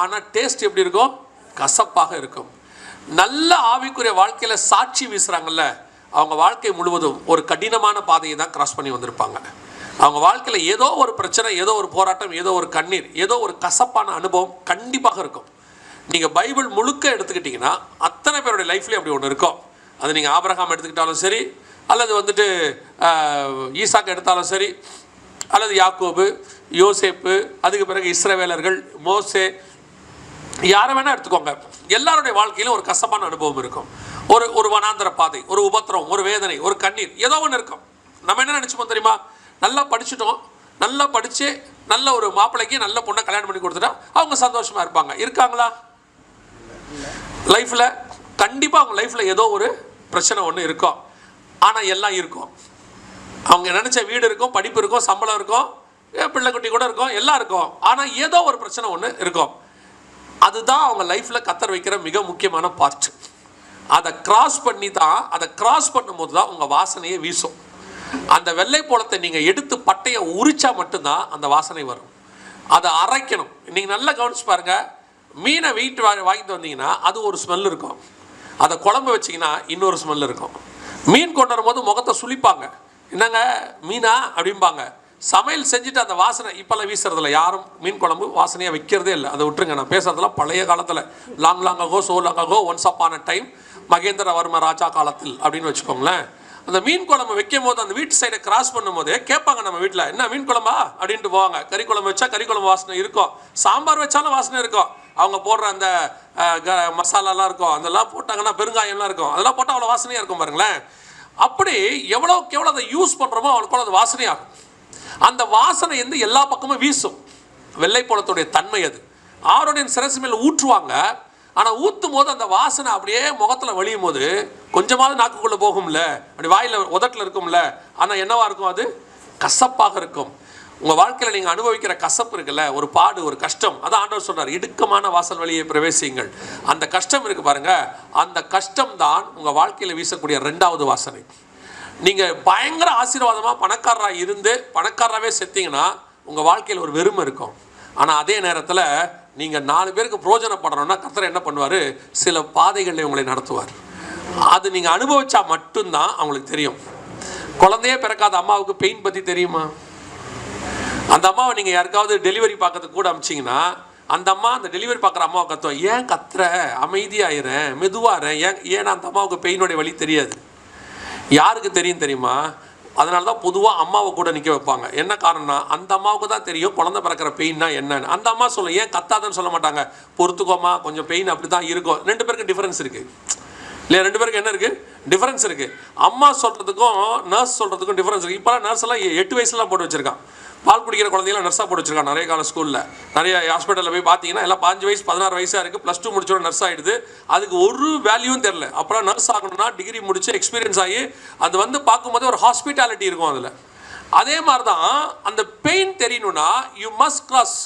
ஆனால் டேஸ்ட் எப்படி இருக்கும்? கசப்பாக இருக்கும். நல்ல ஆவிக்குரிய வாழ்க்கையில் சாட்சி வீசுகிறாங்கல்ல, அவங்க வாழ்க்கை முழுவதும் ஒரு கடினமான பாதையை தான் கிராஸ் பண்ணி வந்திருப்பாங்க. அவங்க வாழ்க்கையில் ஏதோ ஒரு பிரச்சனை, ஏதோ ஒரு போராட்டம், ஏதோ ஒரு கண்ணீர், ஏதோ ஒரு கசப்பான அனுபவம் கண்டிப்பாக இருக்கும். நீங்கள் பைபிள் முழுக்க எடுத்துக்கிட்டிங்கன்னா அத்தனை பேருடைய லைஃப்லேயும் அப்படி ஒன்று இருக்கும். அது நீங்கள் ஆபிரகாம் எடுத்துக்கிட்டாலும் சரி, அல்லது வந்துட்டு ஈசாக்கு எடுத்தாலும் சரி, அல்லது யாக்கோபு, யோசேப்பு, அதுக்கு பிறகு இஸ்ரவேலர்கள், மோசே, யாரை வேணால் எடுத்துக்கோங்க. எல்லாருடைய வாழ்க்கையிலும் ஒரு கசப்பான அனுபவம் இருக்கும். ஒரு வனாந்தர பாதை, ஒரு உபத்திரம், ஒரு வேதனை, ஒரு கண்ணீர், ஏதோ ஒன்று இருக்கும். நம்ம என்ன நினச்சிப்போம் தெரியுமா? நல்லா படிச்சுட்டோம், நல்லா படித்து நல்ல ஒரு மாப்பிள்ளைக்கு நல்ல பொண்ணை கல்யாணம் பண்ணி கொடுத்துட்டா அவங்க சந்தோஷமாக இருப்பாங்க. இருக்காங்களா? லைஃப்பில் கண்டிப்பாக அவங்க லைஃப்பில் ஏதோ ஒரு பிரச்சனை ஒன்று இருக்கும். ஆனால் எல்லாம் இருக்கும். அவங்க நினச்ச வீடு இருக்கும், படிப்பு இருக்கும், சம்பளம் இருக்கும், பிள்ளைக்குட்டி கூட இருக்கும், எல்லாம் இருக்கும். ஆனால் ஏதோ ஒரு பிரச்சனை ஒன்று இருக்கும். அதுதான் அவங்க லைஃப்பில் கத்தர் வைக்கிற மிக முக்கியமான பார்ட். அதை கிராஸ் பண்ணும்போது தான் உங்கள் வாசனையை வீசும். அந்த வெள்ளை போலத்தை நீங்கள் எடுத்து பட்டையை உரிச்சா மட்டும்தான் அந்த வாசனை வரும். அதை அரைக்கணும். நீங்கள் நல்லா கவனிச்சு பாருங்கள். மீனை வாங்கிட்டு வந்தீங்கன்னா அது ஒரு ஸ்மெல் இருக்கும். அதை குழம்பு வச்சிங்கன்னா இன்னொரு ஸ்மெல் இருக்கும். மீன் கொண்டு வரும்போது முகத்தை சுளிப்பாங்க, என்னங்க மீனா அப்படிம்பாங்க. சமையல் செஞ்சுட்டு அந்த வாசனை இப்போல்லாம் வீசுறதில்ல. யாரும் மீன் குழம்பு வாசனையாக வைக்கிறதே இல்லை. அதை விட்டுருங்க. நான் பேசுறதுலாம் பழைய காலத்தில், லாங் ஆகோ ஒன்ஸ் அப்பான டைம், மகேந்திரவர்ம ராஜா காலத்தில் அப்படின்னு வச்சுக்கோங்களேன். அந்த மீன் குழம்பு வைக்கும் போது அந்த வீட்டு சைடை கிராஸ் பண்ணும்போது கேட்பாங்க நம்ம வீட்டில், என்ன மீன் குழம்பா அப்படின்ட்டு போவாங்க. கறி குழம்பு வச்சா கறி குழம்பு வாசனை இருக்கும், சாம்பார் வச்சாலும் வாசனை இருக்கும், அவங்க போடுற அந்த மசாலாலாம் இருக்கும், அதெல்லாம் போட்டாங்கன்னா பெருங்காயம்லாம் இருக்கும், அதெல்லாம் போட்டால் அவ்வளோ வாசனையாக இருக்கும் பாருங்களேன். அப்படி எவ்வளோக்கு எவ்வளோ அதை யூஸ் பண்ணுறோமோ அவ்வளோக்கு அது வாசனையாகும். அந்த வாசனை வந்து எல்லா பக்கமும் வீசும். வெள்ளைப்பழத்துடைய தன்மை அது. ஆரோனின் சிரசு மேல் ஊற்றுவாங்க, ஆனால் ஊற்றும் போது அந்த வாசனை அப்படியே முகத்தில் வழியும் போது கொஞ்சமாவது நாக்குக்குள்ளே போகும்ல, அப்படி வாயில் உதட்டில் இருக்கும்ல, ஆனால் என்னவா இருக்கும்? அது கசப்பாக இருக்கும். உங்கள் வாழ்க்கையில் நீங்கள் அனுபவிக்கிற கசப்பு இருக்குல்ல, ஒரு பாடு, ஒரு கஷ்டம், அதான் ஆண்டவர் சொல்றார், இடுக்கமான வாசல் வழியை பிரவேசியுங்கள். அந்த கஷ்டம் இருக்கு பாருங்க, அந்த கஷ்டம் தான் உங்கள் வாழ்க்கையில் வீசக்கூடிய 2வது வாசனை. நீங்கள் பயங்கர ஆசீர்வாதமாக பணக்காரராக இருந்து பணக்காரராகவே செத்தீங்கன்னா உங்கள் வாழ்க்கையில் ஒரு வெறுமை இருக்கும். ஆனால் அதே நேரத்தில் நீங்கள் 4 பேருக்கு பிரயோஜனப்படணும்னா கர்த்தர் என்ன பண்ணுவார்? சில பாதைகளில் உங்களை நடத்துவார். அது நீங்கள் அனுபவிச்சா மட்டும்தான் அவங்களுக்கு தெரியும். குழந்தையே பிறக்காத அம்மாவுக்கு பெயின் பற்றி தெரியுமா? அந்த அம்மாவை நீங்கள் யாருக்காவது டெலிவரி பார்க்கறதுக்கு கூட அமிச்சிங்கன்னா அந்த அம்மா அந்த டெலிவரி பார்க்குற அம்மாவை கத்துவோம், ஏன் கத்துற, அமைதியாகிறேன், மெதுவாகிறேன், ஏன்னா அந்த அம்மாவுக்கு பெயினுடைய வழி தெரியாது. யாருக்கு தெரியும் தெரியுமா? அதனால தான் பொதுவாக அம்மாவை கூட நிற்க வைப்பாங்க. என்ன காரணம்னா அந்த அம்மாவுக்கு தான் தெரியும் குழந்தை பிறக்கிற பெயின்னா என்னன்னு. அந்த அம்மா சொல்லும், ஏன் கத்தாதன்னு சொல்ல மாட்டாங்க, பொறுத்துக்கோமா கொஞ்சம் பெயின் அப்படி தான் இருக்கும். 2 பேருக்கு டிஃபரன்ஸ் இருக்குது இல்லையா? 2 பேருக்கு என்ன இருக்குது? டிஃபரன்ஸ் இருக்குது. அம்மா சொல்கிறதுக்கும் நர்ஸ் சொல்கிறதுக்கும் டிஃபரன்ஸ் இருக்குது. இப்போலாம் நர்ஸ் எல்லாம் 8 வயசுலாம் போட்டு வச்சுருக்கான். பால் குடிக்கிற குழந்தைங்களாம் நர்ஸாக போட்டு வச்சுருக்காங்க. நிறைய கால ஸ்கூலில் நிறைய ஹாஸ்பிட்டலில் போய் பார்த்தீங்கன்னா எல்லாம் 15 வயசு 16 வயசாக இருக்குது. +2 முடிச்சோட நர்ஸ் ஆகிடுது. அதுக்கு ஒரு வேல்யூவும் தெரில. அப்புறம் நர்ஸ் ஆகணும்னா டிகிரி முடிச்சு எக்ஸ்பீரியன்ஸ் ஆகி அது வந்து பார்க்கும்போது ஒரு ஹாஸ்பிட்டாலிட்டி இருக்கும் அதில். அதே மாதிரி தான் அந்த பெயின் தெரியணும்னா யூ மஸ்ட் கிராஸ்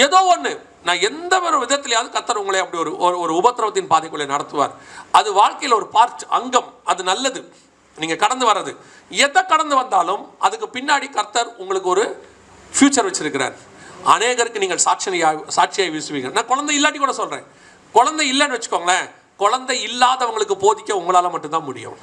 ஏதோ ஒன்று. நான் எந்த ஒரு விதத்திலையாவது கர்த்தர் உங்களை அப்படி ஒரு உபத்திரவத்தின் பாதைக்குள்ளே நடத்துவார். அது வாழ்க்கையில் ஒரு பார்ட், அங்கம். அது நல்லது. நீங்கள் கடந்து வர்றது எதை கடந்து வந்தாலும் அதுக்கு பின்னாடி கர்த்தர் உங்களுக்கு ஒரு ஃபியூச்சர் வச்சிருக்கிறார். அநேகருக்கு நீங்கள் சாட்சியாக வீசுவீங்க. நான் குழந்தை இல்லாட்டி கூட சொல்கிறேன், குழந்தை இல்லைன்னு வச்சுக்கோங்களேன், குழந்தை இல்லாதவங்களுக்கு போதிக்க உங்களால் மட்டும்தான் முடியும்.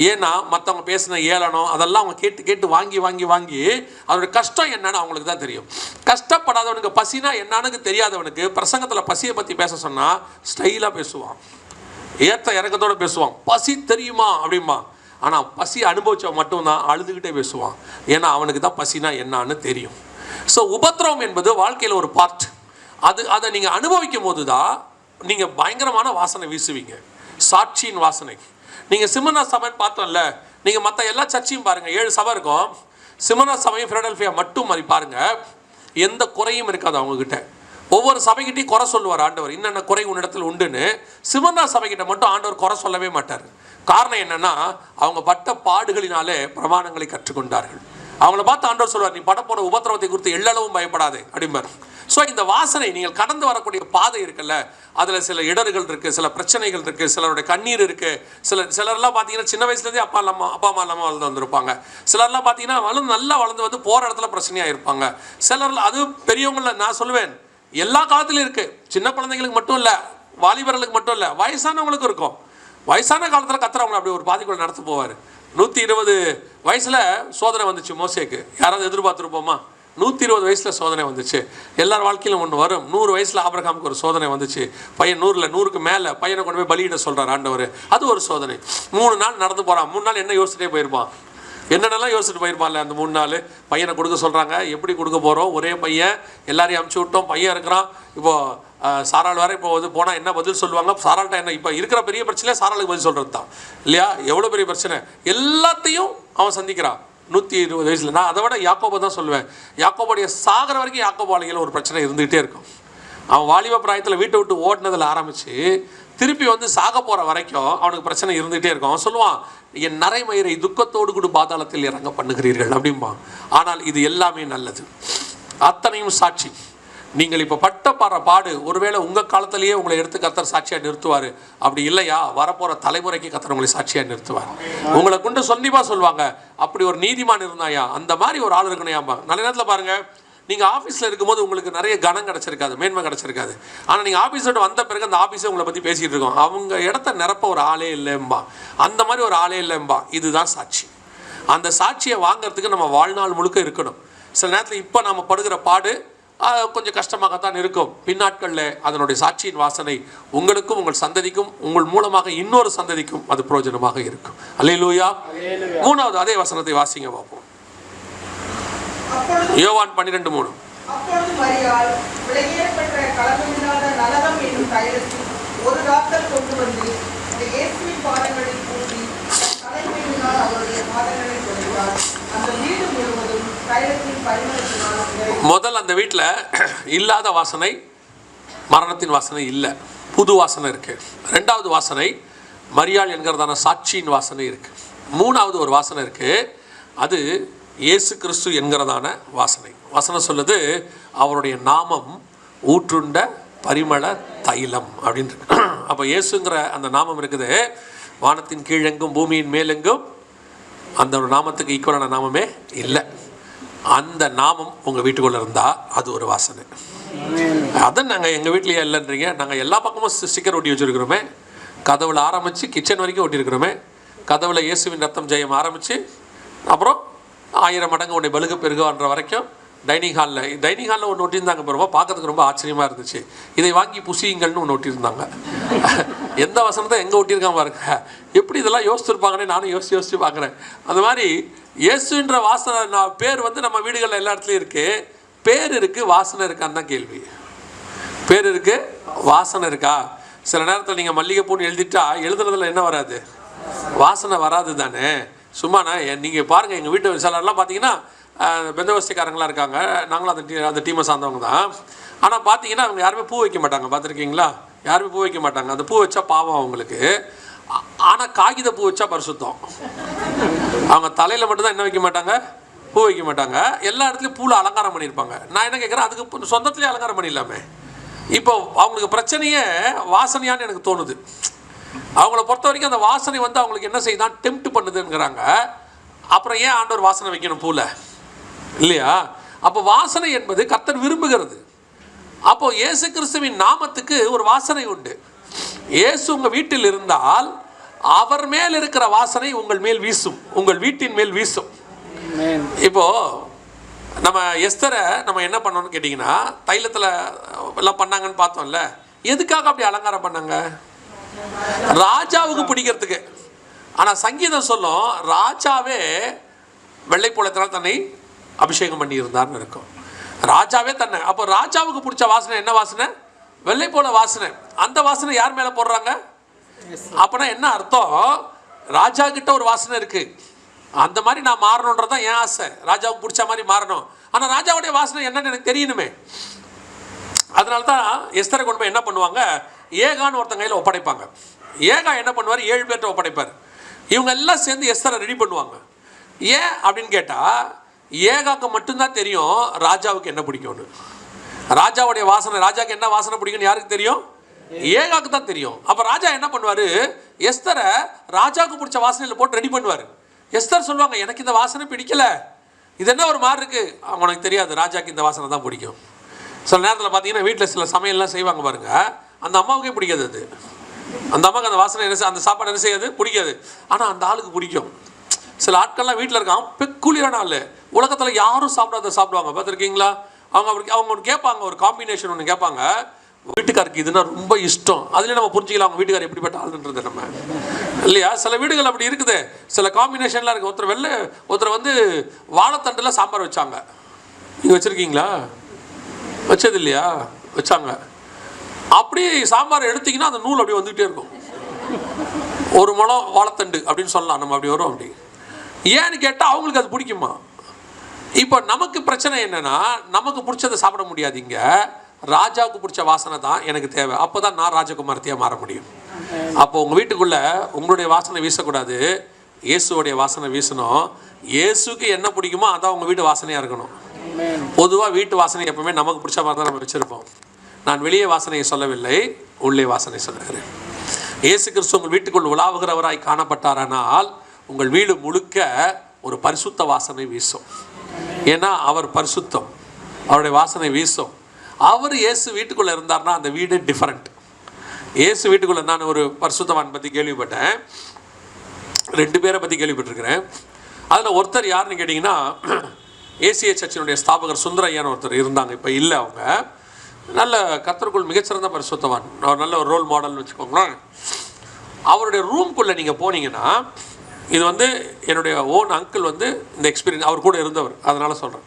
ஏன்னா மற்றவங்க பேசின ஏளனம் அதெல்லாம் அவங்க கேட்டு கேட்டு வாங்கி வாங்கி வாங்கி அதோட கஷ்டம் என்னன்னு அவங்களுக்கு தான் தெரியும். கஷ்டப்படாதவனுக்கு பசினா என்னன்னு தெரியாதவனுக்கு பிரசங்கத்தில் பசியை பற்றி பேச சொன்னால் ஸ்டைலாக பேசுவான், ஏற்ற இறக்கத்தோடு பேசுவான். பசி தெரியுமா அப்படிம்பா. ஆனால் பசி அனுபவிச்சவன் மட்டும்தான் அழுதுகிட்டே பேசுவான். ஏன்னா அவனுக்கு தான் பசினா என்னான்னு தெரியும். ஸோ உபத்திரவம் என்பது வாழ்க்கையில் ஒரு பார்ட். அதை நீங்கள் அனுபவிக்கும் போது தான் நீங்கள் பயங்கரமான வாசனை வீசுவீங்க, சாட்சியின் வாசனை. நீங்கள் சிமனா சபைன்னு பார்த்தோம்ல, நீங்கள் மற்ற எல்லா சர்ச்சையும் பாருங்கள், 7 சபை இருக்கும். சிமனா சபையும் ஃபிலடெல்ஃபியா மட்டும் மாதிரி பாருங்கள், எந்த குறையும் இருக்காது அவங்கக்கிட்ட. ஒவ்வொரு சபைக்கிட்டையும் குறை சொல்லுவார் ஆண்டவர், என்னென்ன குறை உன்னிடத்தில் உண்டுன்னு. சிமனா சபைக்கிட்ட மட்டும் ஆண்டவர் குறை சொல்லவே மாட்டார். காரணம் என்னன்னா அவங்க பட்ட பாடுகளினாலே பிரமாணங்களை கற்றுக்கொண்டார்கள். அவங்கள பார்த்து ஆண்டவர் சொல்வார், நீ படப்போற உபத்திரவத்தை குறித்து எள்ளளவும் பயப்படாதே அப்படிம்பார். ஸோ இந்த வாசனை நீங்கள் கடந்து வரக்கூடிய பாதை இருக்குல்ல, அதில் சில இடர்கள் இருக்குது, சில பிரச்சனைகள் இருக்குது, சிலருடைய கண்ணீர் இருக்குது. சிலர்லாம் பார்த்தீங்கன்னா சின்ன வயசுலேருந்தே அப்பா அம்மா இல்லாமல் வளர்ந்து வந்திருப்பாங்க. சிலர்லாம் பார்த்தீங்கன்னா நல்லா வளர்ந்து வந்து போகிற இடத்துல பிரச்சனையாக இருப்பாங்க. சிலர் அது பெரியவங்கள நான் சொல்லுவேன் எல்லா காலத்துலையும் இருக்குது. சின்ன குழந்தைங்களுக்கு மட்டும் இல்லை, வாலிபர்களுக்கு மட்டும் இல்லை, வயசானவங்களுக்கும் இருக்கும். வயசான காலத்தில் கர்த்தர் அவங்களை அப்படி ஒரு பாதைக்குள்ள நடத்த போவார். 120 வயசில் சோதனை வந்துச்சு மோசேக்கு. யாராவது எதிர்பார்த்துருப்போமா? 120 வயசில் சோதனை வந்துச்சு. எல்லார் வாழ்க்கையிலும் ஒன்று வரும். 100 வயசில் ஆபிரகாமுக்கு ஒரு சோதனை வந்துச்சு. பையன் 100க்கு மேலே பையனை கொண்டு போய் பலியிட சொல்கிறார் ஆண்டவர். அது ஒரு சோதனை. 3 நாள் நடந்து போகிறான். 3 நாள் என்ன யோசிச்சுட்டே போயிருப்பான், என்னென்னலாம் யோசிச்சுட்டு போயிருப்பான்ல. அந்த 3 நாள் பையனை கொடுக்க சொல்கிறாங்க. எப்படி கொடுக்க போகிறோம்? ஒரே பையன், எல்லாரையும் அமுச்சு விட்டோம், பையன் இருக்கிறான். இப்போது சாராள் வேறு இப்போ வந்து போனால் என்ன பதில் சொல்லுவாங்க? சாராள்கிட்ட என்ன இப்போ இருக்கிற பெரிய பிரச்சனை சாராளுக்கு பதில் சொல்கிறது தான் இல்லையா? எவ்வளோ பெரிய பிரச்சனை எல்லாத்தையும் அவன் சந்திக்கிறான் 120 வயசில். நான் அதை விட யாக்கோபை தான் சொல்லுவேன். யாக்கோபுடைய சாகர வரைக்கும் யாக்கோபு வாழ்க்கையில் ஒரு பிரச்சனை இருந்துகிட்டே இருக்கும். அவன் வாலிப பிராயத்தில் வீட்டை விட்டு ஓடினதில் ஆரம்பித்து திருப்பி வந்து சாக போகிற வரைக்கும் அவனுக்கு பிரச்சனை இருந்துகிட்டே இருக்கும். அவன் சொல்லுவான், என் நரைமயிரை துக்கத்தோடு கூட பாதாளத்தில் இறங்க பண்ணுகிறீர்கள் அப்படிம்பான். ஆனால் இது எல்லாமே நல்லது, அத்தனையும் சாட்சி. நீங்கள் இப்போ பட்ட பாடு ஒருவேளை உங்கள் காலத்திலேயே உங்களை எடுத்து கர்த்தர் சாட்சியாக நிறுத்துவார். அப்படி இல்லையா வரப்போகிற தலைமுறைக்கு கர்த்தர் உங்களை சாட்சியாக நிறுத்துவார். உங்களை கொண்டு சொன்னிப்பாக சொல்லுவாங்க, அப்படி ஒரு நீதிமான் இருந்தாயா, அந்த மாதிரி ஒரு ஆள் இருக்கணையாம்பா. நல்ல நேரத்தில் பாருங்கள், நீங்கள் ஆஃபீஸில் இருக்கும்போது உங்களுக்கு நிறைய கனம் கிடச்சிருக்காது, மேன்மை கிடச்சிருக்காது. ஆனால் நீங்கள் ஆஃபீஸ் விட்டு வந்த பிறகு அந்த ஆஃபீஸை உங்களை பற்றி பேசிகிட்டு இருக்கோம். அவங்க இடத்த நிரப்ப ஒரு ஆளே இல்லைம்பா, அந்த மாதிரி ஒரு ஆளே இல்லைம்பா. இதுதான் சாட்சி. அந்த சாட்சியை வாங்கிறதுக்கு நம்ம வாழ்நாள் முழுக்க இருக்கணும். சில நேரத்தில் இப்போ நம்ம படுகிற பாடு கொஞ்சம் கஷ்டமாகத்தான் இருக்கும். பின்னாட்களில் அதனுடைய சாட்சியின் வாசனை உங்களுக்கும் உங்கள் சந்ததிக்கும் உங்கள் மூலமாக இன்னொரு சந்ததிக்கும் அது பிரயோஜனமாக இருக்கும். அல்லேலூயா. மூணாவது அதே வசனத்தை வாசிங்க பார்ப்போம். யோவான் 12:3. அப்பொழுது மரியாள் விலையேறப்பெற்ற களங்கமில்லாத நலகம் என்னும் தைலத்தில் ஒரு ராத்தல் கொண்டு வந்து அந்த இயேசுவின் பாதங்களில் பூசி தலைமையினால் அவருடைய பாதங்களை தொடைத்தார். அந்த வீடு முழுவதும் தைலத்தின் பரிமளத்தினால் நிறைந்தது. முதல் அந்த வீட்டில் இல்லாத வாசனை, மரணத்தின் வாசனை இல்லை, புது வாசனை இருக்கு. ரெண்டாவது வாசனை மரியாள் என்கிறதான சாட்சியின் வாசனை இருக்கு. மூணாவது ஒரு வாசனை இருக்கு, அது இயேசு கிறிஸ்து என்கிறதான வாசனை. வசனம் சொல்லுது அவருடைய நாமம் ஊற்றுண்ட பரிமள தைலம் அப்படின்னு இருக்கு. அப்போ இயேசுங்கிற அந்த நாமம் இருக்குது. வானத்தின் கீழெங்கும் பூமியின் மேலெங்கும் அந்த ஒரு நாமத்துக்கு ஈக்குவலான நாமமே இல்லை. அந்த நாமம் உங்கள் வீட்டுக்குள்ளே இருந்தால் அது ஒரு வாசனை. அதான் நாங்கள் எங்கள் வீட்லேயே இல்லைன்றீங்க. நாங்கள் எல்லா பக்கமும் ஸ்டிக்கர் ஒட்டி வச்சுருக்கிறோமே. கதவுல ஆரம்பித்து கிச்சன் வரைக்கும் ஒட்டியிருக்கிறோமே. கதவுல இயேசுவின் ரத்தம் ஜெயம் ஆரம்பித்து அப்புறம் 1000 மடங்கு உன்னை பலுகு பெருகுன்ற வரைக்கும் டைனிங் ஹாலில் ஒன்று ஒட்டியிருந்தாங்க. ரொம்ப பார்க்கறதுக்கு ரொம்ப ஆச்சரியமாக இருந்துச்சு. இதை வாங்கி புசியுங்கள்னு ஒன்று ஒட்டியிருந்தாங்க. எந்த வசனத்தை எங்கே ஒட்டியிருக்காங்க பாருங்க. எப்படி இதெல்லாம் யோசிச்சுருப்பாங்கன்னு நானும் யோசித்து பார்க்குறேன். அந்த மாதிரி இயேசுன்ற வாசனை பேர் வந்து நம்ம வீடுகளில் எல்லா இடத்துலையும் இருக்குது. பேர் இருக்குது, வாசனை இருக்கான்னு தான் கேள்வி. பேர் இருக்குது, வாசனை இருக்கா? சில நேரத்தில் நீங்கள் மல்லிகைப்பூன்னு எழுதிட்டா எழுதுனதில் என்ன வராது? வாசனை வராது தானே. சும்மா நீங்கள் பாருங்கள், எங்கள் வீட்டு சிலர்லாம் பார்த்தீங்கன்னா பெந்தவஸ்திக்காரங்களாம் இருக்காங்க. நாங்களும் அந்த டீமை சார்ந்தவங்க தான். ஆனால் பார்த்தீங்கன்னா அவங்க யாருமே பூ வைக்க மாட்டாங்க. பார்த்துருக்கீங்களா? யாருமே பூ வைக்க மாட்டாங்க. அந்த பூ வச்சா பாவம் அவங்களுக்கு. ஆனால் காகித பூ வச்சா பரிசுத்தம். அவங்க தலையில் மட்டும்தான் என்ன வைக்க மாட்டாங்க? பூ வைக்க மாட்டாங்க. எல்லா இடத்துலையும் பூவில் அலங்காரம் பண்ணியிருப்பாங்க. நான் என்ன கேட்குறேன், அதுக்கு சொந்தத்துலேயே அலங்காரம் பண்ணிடலாமே. இப்போ அவங்களுக்கு பிரச்சனையே வாசனையான்னு எனக்கு தோணுது. அவங்கள பொறுத்த வரைக்கும் அந்த வாசனை வந்து அவங்களுக்கு என்ன செய்யுதான்? டெம்ப்ட் பண்ணுதுங்கிறாங்க. அப்புறம் ஏன் ஆண்டவர் வாசனை வைக்கணும் பூவில்? இல்லையா? அப்போ வாசனை என்பது கர்த்தர் விரும்புகிறது. அப்போ இயேசு கிறிஸ்துவின் நாமத்துக்கு ஒரு வாசனை உண்டு. இயேசு உங்கள் வீட்டில் இருந்தால் அவர் மேல் இருக்கிற வாசனை உங்கள் மேல் வீசும், உங்கள் வீட்டின் மேல் வீசும். இப்போ நம்ம எஸ்தரை நம்ம என்ன பண்ணோம்னு கேட்டிங்கன்னா, தைலத்தில் எல்லாம் பண்ணாங்கன்னு பார்த்தோம்ல. எதுக்காக அப்படி அலங்காரம் பண்ணாங்க? ராஜாவுக்கு பிடிக்கிறதுக்கு. ஆனால் சங்கீதம் சொல்லும் ராஜாவே வெள்ளை போலத்தினால் தன்னை அபிஷேகம் பண்ணி இருந்தார்னு இருக்கும். ராஜாவே தன்னை. அப்போ ராஜாவுக்கு பிடிச்ச வாசனை என்ன வாசனை? வெள்ளை போல வாசனை. அந்த வாசனை யார் மேலே போடுறாங்க? அப்போனா என்ன அர்த்தம்? ராஜா கிட்ட ஒரு வாசனை இருக்கு. அந்த மாதிரி நான் மாறணுன்றதான் என் ஆசை. ராஜாவுக்கு பிடிச்ச மாதிரி மாறணும். ஆனால் ராஜாவுடைய வாசனை என்னன்னு எனக்கு தெரியணுமே. அதனால தான் எஸ்தரை கொண்டு போய் என்ன பண்ணுவாங்க? ஏகான்னு ஒருத்தங்க கையில் ஒப்படைப்பாங்க. ஏகா என்ன பண்ணுவார்? 7 பேர்கிட்ட ஒப்படைப்பார். இவங்க எல்லாம் சேர்ந்து எஸ்தரை ரெடி பண்ணுவாங்க. ஏன் அப்படின்னு கேட்டால், ஏகாக்கு மட்டும்தான் தெரியும் ராஜாவுக்கு என்ன பிடிக்கும்னு. ராஜாவுடைய வாசனை, ராஜாவுக்கு என்ன வாசனை பிடிக்கும்னு யாருக்கு தெரியும்? ஏகாக்கு தான் தெரியும். அப்போ ராஜா என்ன பண்ணுவார்? எஸ்தரை ராஜாவுக்கு பிடிச்ச வாசனையில் போட்டு ரெடி பண்ணுவார். எஸ்தர் சொல்லுவாங்க, எனக்கு இந்த வாசனை பிடிக்கல, இது என்ன ஒரு மாதிரி இருக்குது. அவனுக்கு தெரியாது ராஜாவுக்கு இந்த வாசனை தான் பிடிக்கும். சில நேரத்தில் பார்த்தீங்கன்னா வீட்டில் சில சமையல்லாம் செய்வாங்க பாருங்க, அந்த அம்மாவுக்கே பிடிக்காது. அது அந்த அம்மாவுக்கு அந்த வாசனை என்ன, அந்த சாப்பாடு என்ன செய்யாது? பிடிக்காது. ஆனால் அந்த ஆளுக்கு பிடிக்கும். சில ஆட்கள்லாம் வீட்டில் இருக்காங்க, பெக்குலியரான ஆள், உலகத்தில் யாரும் சாப்பிடுவாங்க. பார்த்துருக்கீங்களா? அவங்க ஒன்று கேட்பாங்க, ஒரு காம்பினேஷன் ஒன்று கேட்பாங்க. வீட்டுக்காருக்கு இதுனா ரொம்ப இஷ்டம். அதுலேயே நம்ம புரிஞ்சிக்கலாம் அவங்க வீட்டுக்காரர் எப்படிப்பட்ட ஆளுன்றது நம்ம, இல்லையா? சில வீடுகள் அப்படி இருக்குது. சில காம்பினேஷன்லாம் இருக்குது. ஒருத்தர் வந்து வாழைத்தண்டில் சாம்பார் வச்சாங்க. நீங்கள் வச்சுருக்கீங்களா? வச்சது இல்லையா? வச்சாங்க. அப்படி சாம்பார் எடுத்திங்கன்னா அந்த நூல் அப்படி வந்துகிட்டே இருக்கும். ஒரு முளம் வாழைத்தண்டு அப்படின்னு சொல்லலாம் நம்ம, அப்படி வரும். அப்படி ஏன்னு கேட்டால் அவங்களுக்கு அது பிடிக்குமா? இப்போ நமக்கு பிரச்சனை என்னென்னா, நமக்கு பிடிச்சதை சாப்பிட முடியாது. இங்கே ராஜாவுக்கு பிடிச்ச வாசனை தான் எனக்கு தேவை. அப்போ தான் நான் ராஜகுமாரத்தையாக மாற முடியும். அப்போ உங்கள் வீட்டுக்குள்ளே உங்களுடைய வாசனை வீசக்கூடாது, இயேசுவோடைய வாசனை வீசணும். இயேசுக்கு என்ன பிடிக்குமோ அதான் உங்கள் வீட்டு வாசனையாக இருக்கணும். பொதுவாக வீட்டு வாசனை எப்பவுமே நமக்கு பிடிச்ச மாதிரி தான் நம்ம வச்சுருப்போம். நான் வெளியே வாசனையை சொல்லவில்லை, உள்ளே வாசனை சொல்லுகிறேன். இயேசு கிறிஸ்து உங்கள் வீட்டுக்குள் உலாவுகிறவராய் காணப்பட்டாரானால் உங்கள் வீடு முழுக்க ஒரு பரிசுத்த வாசனை வீசும். ஏன்னா அவர் பரிசுத்தம், அவருடைய வாசனை வீசும். அவர் இயேசு வீட்டுக்குள்ளே இருந்தார்னா அந்த வீடு டிஃப்ரெண்ட். இயேசு வீட்டுக்குள்ளே, நான் ஒரு பரிசுத்தவான் பற்றி கேள்விப்பட்டேன், 2 பேரை பற்றி கேள்விப்பட்டிருக்கிறேன். அதில் ஒருத்தர் யாருன்னு கேட்டிங்கன்னா, ஏசிஏ சர்ச்சினுடைய ஸ்தாபகர் சுந்தரையான்னு ஒருத்தர் இருந்தாங்க, இப்போ இல்லை. அவங்க நல்ல கர்த்தருக்குள் மிகச்சிறந்த பரிசுத்தவான், அவர் நல்ல ஒரு ரோல் மாடல்னு வச்சுக்கோங்களேன். அவருடைய ரூம்குள்ளே நீங்கள் போனீங்கன்னா, இது வந்து என்னுடைய ஓன் அங்கிள் வந்து இந்த எக்ஸ்பீரியன்ஸ் அவர் கூட இருந்தவர், அதனால் சொல்கிறேன்.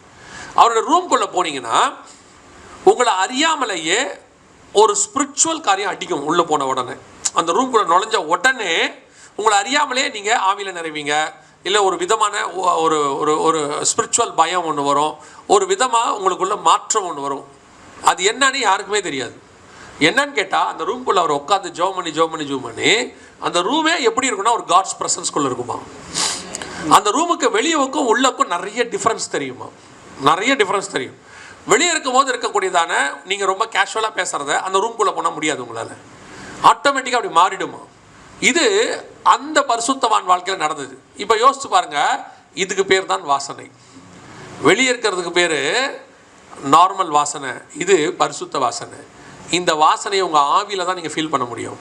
அவருடைய ரூம்குள்ளே போனீங்கன்னா உங்களை அறியாமலேயே ஒரு ஸ்பிரிச்சுவல் காரியம் அடிக்கும். உள்ளே போன உடனே, அந்த ரூம்குள்ளே நுழைஞ்ச உடனே உங்களை அறியாமலே நீங்கள் ஆவியில் நிறைவீங்க, இல்லை ஒரு விதமான ஒரு ஒரு ஒரு ஸ்பிரிச்சுவல் பயம் ஒன்று வரும், ஒரு விதமாக உங்களுக்குள்ள மாற்றம் ஒன்று வரும். அது என்னன்னு யாருக்குமே தெரியாது. என்னன்னு கேட்டால், அந்த ரூம்குள்ளே அவர் உட்காந்து ஜோம் பண்ணி அந்த ரூமே எப்படி இருக்குன்னா ஒரு காட்ஸ் ப்ரெசன்ஸ்குள்ளே இருக்குமா. அந்த ரூமுக்கு வெளியவுக்கும் உள்ளக்கும் நிறைய டிஃப்ரென்ஸ் தெரியுமா, நிறைய டிஃப்ரென்ஸ் தெரியும். வெளியே இருக்கும் போது இருக்கக்கூடியதான நீங்கள் ரொம்ப கேஷுவலாக பேசுகிறத அந்த ரூம்குள்ளே போனால் முடியாது, உங்களால் ஆட்டோமேட்டிக்காக அப்படி மாறிடுமா. இது அந்த பரிசுத்தவான் வாழ்க்கையில் நடந்தது. இப்போ யோசிச்சு பாருங்கள், இதுக்கு பேர் தான் வாசனை. வெளியே இருக்கிறதுக்கு பேர் நார்மல் வாசனை, இது பரிசுத்த வாசனை. இந்த வாசனையை உங்கள் ஆவியில் தான் நீங்கள் ஃபீல் பண்ண முடியும்.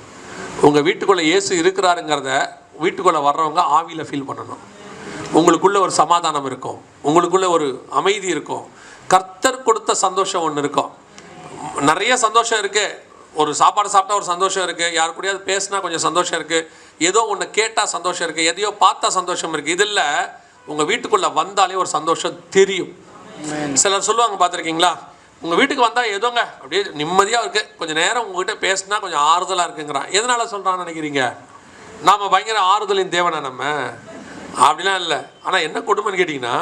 உங்கள் வீட்டுக்குள்ளே இயேசு இருக்கிறாருங்கிறத வீட்டுக்குள்ளே வர்றவங்க ஆவியில் ஃபீல் பண்ணணும். உங்களுக்குள்ளே ஒரு சமாதானம் இருக்கும், உங்களுக்குள்ளே ஒரு அமைதி இருக்கும், கர்த்தர் கொடுத்த சந்தோஷம் ஒன்று இருக்கும். நிறைய சந்தோஷம் இருக்குது. ஒரு சாப்பாடு சாப்பிட்டா ஒரு சந்தோஷம் இருக்குது, யாரு கூடயாவது பேசினா கொஞ்சம் சந்தோஷம் இருக்குது, ஏதோ ஒன்று கேட்டால் சந்தோஷம் இருக்குது, எதையோ பார்த்தா சந்தோஷம் இருக்குது. இதில் உங்கள் வீட்டுக்குள்ளே வந்தாலே ஒரு சந்தோஷம் தெரியும். சிலர் சொல்லுவாங்க, பார்த்துருக்கீங்களா, உங்கள் வீட்டுக்கு வந்தால் ஏதோங்க அப்படியே நிம்மதியாக இருக்குது, கொஞ்சம் நேரம் உங்கள்கிட்ட பேசினா கொஞ்சம் ஆறுதலாக இருக்குங்கிறான். எதனால் சொல்கிறான்னு நினைக்கிறீங்க? நாம் பயங்கர ஆறுதலின் தேவனை நம்ம அப்படிலாம் இல்லை. ஆனால் என்ன கொடுமைன்னு கேட்டிங்கன்னா,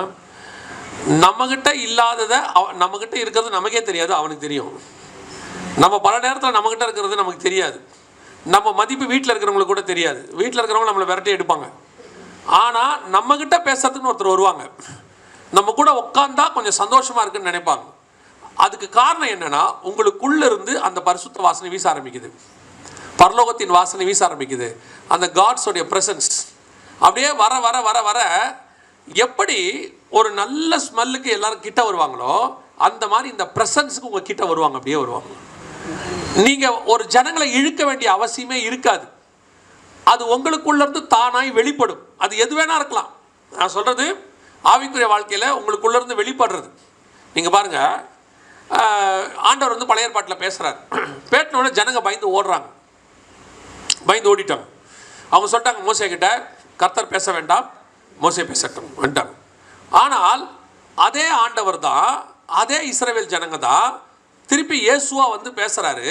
நம்மக்கிட்ட இல்லாததை நம்மக்கிட்ட இருக்கிறது நமக்கே தெரியாது, அவனுக்கு தெரியும். நம்ம பல நேரத்தில் நம்மக்கிட்ட இருக்கிறது நமக்கு தெரியாது. நம்ம மதிப்பு வீட்டில் இருக்கிறவங்களுக்கு கூட தெரியாது. வீட்டில் இருக்கிறவங்க நம்மளை விரட்டி எடுப்பாங்க. ஆனால் நம்மக்கிட்ட பேசுறதுக்குன்னு ஒருத்தர் வருவாங்க, நம்ம கூட உட்காந்தா கொஞ்சம் சந்தோஷமாக இருக்குன்னு நினைப்பாங்க. அதுக்கு காரணம் என்னென்னா, உங்களுக்குள்ளே இருந்து அந்த பரிசுத்த வாசனை வீச ஆரம்பிக்குது, பரலோகத்தின் வாசனை வீச ஆரம்பிக்குது. அந்த காட்ஸோடைய ப்ரெசன்ஸ் அப்படியே வர வர வர வர எப்படி ஒரு நல்ல ஸ்மெல்லுக்கு எல்லாரும் கிட்ட வருவாங்களோ, அந்த மாதிரி இந்த ப்ரெசன்ஸுக்கு உங்கள் கிட்ட வருவாங்க, அப்படியே வருவாங்க. நீங்கள் ஒரு ஜனங்களை இழுக்க வேண்டிய அவசியமே இருக்காது. அது உங்களுக்குள்ளேருந்து தானாய் வெளிப்படும். அது எது வேணா இருக்கலாம். நான் சொல்கிறது ஆவிக்குரிய வாழ்க்கையில் உங்களுக்குள்ளேருந்து வெளிப்படுறது. நீங்கள் பாருங்கள், ஆண்டவர் வந்து பழைய ஏற்பாட்டில் பேசுகிறார். பேட்டினோட ஜனங்க பயந்து ஓடுறாங்க, பயந்து ஓடிட்டாங்க. அவங்க சொல்லிட்டாங்க மோசே கிட்ட, கர்த்தர் பேச வேண்டாம், மோசே பேசட்டும் வந்துட்டாங்க. ஆனால் அதே ஆண்டவர் தான், அதே இஸ்ரவேல் ஜனங்க தான் திருப்பி இயேசுவா வந்து பேசுகிறாரு.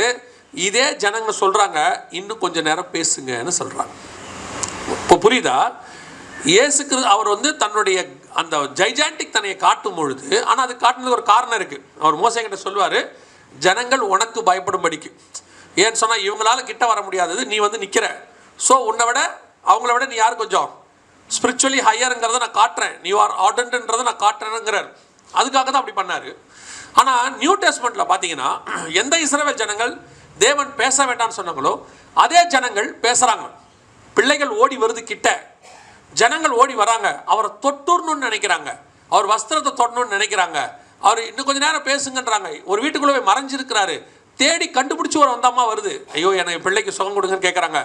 இதே ஜனங்க சொல்கிறாங்க, இன்னும் கொஞ்சம் நேரம் பேசுங்கன்னு சொல்கிறாங்க. இப்போ புரியுதா? இயேசுக்கு அவர் வந்து தன்னுடைய அந்த ஜைஜாண்டிக் தன்னையை காட்டும் பொழுது, ஆனால் அது காட்டுனதுக்கு ஒரு காரணம் இருக்குது. அவர் மோசே கிட்ட சொல்லுவார், ஜனங்கள் உனக்கு பயப்படும்படிக்கு. ஏன்னு சொன்னால், இவங்களால கிட்ட வர முடியாதது, நீ வந்து நிற்கிற. ஸோ உன்னை விட அவங்கள விட நீ யார் கொஞ்சம் ஸ்பிரிச்சுவலி ஹையருங்கிறத நான் காட்டுறேன், நீ ஆர் ஆர்டன்ட்ன்றதை நான் காட்டுறேங்கிறார். அதுக்காக தான் அப்படி பண்ணார். ஆனால் நியூ டெஸ்ட்மெண்ட்டில் பார்த்தீங்கன்னா, எந்த இஸ்ரவேல் ஜனங்கள் தேவன் பேச வேண்டாம்னு சொன்னாங்களோ அதே ஜனங்கள் பேசுகிறாங்க. பிள்ளைகள் ஓடி வருது கிட்ட, ஜனங்கள் ஓடி வராங்க, அவரை தொட்டுறணும்னு நினைக்கிறாங்க, அவர் வஸ்திரத்தை தொடணும்னு நினைக்கிறாங்க, அவர் இன்னும் கொஞ்சம் நேரம் பேசுங்கன்றாங்க. ஒரு வீட்டுக்குள்ளே போய் மறைஞ்சிருக்கிறாரு, தேடி கண்டுபிடிச்சி ஒரு வந்தம்மா வருது, ஐயோ எனக்கு பிள்ளைக்கு சுகம் கொடுங்கன்னு கேட்குறாங்க.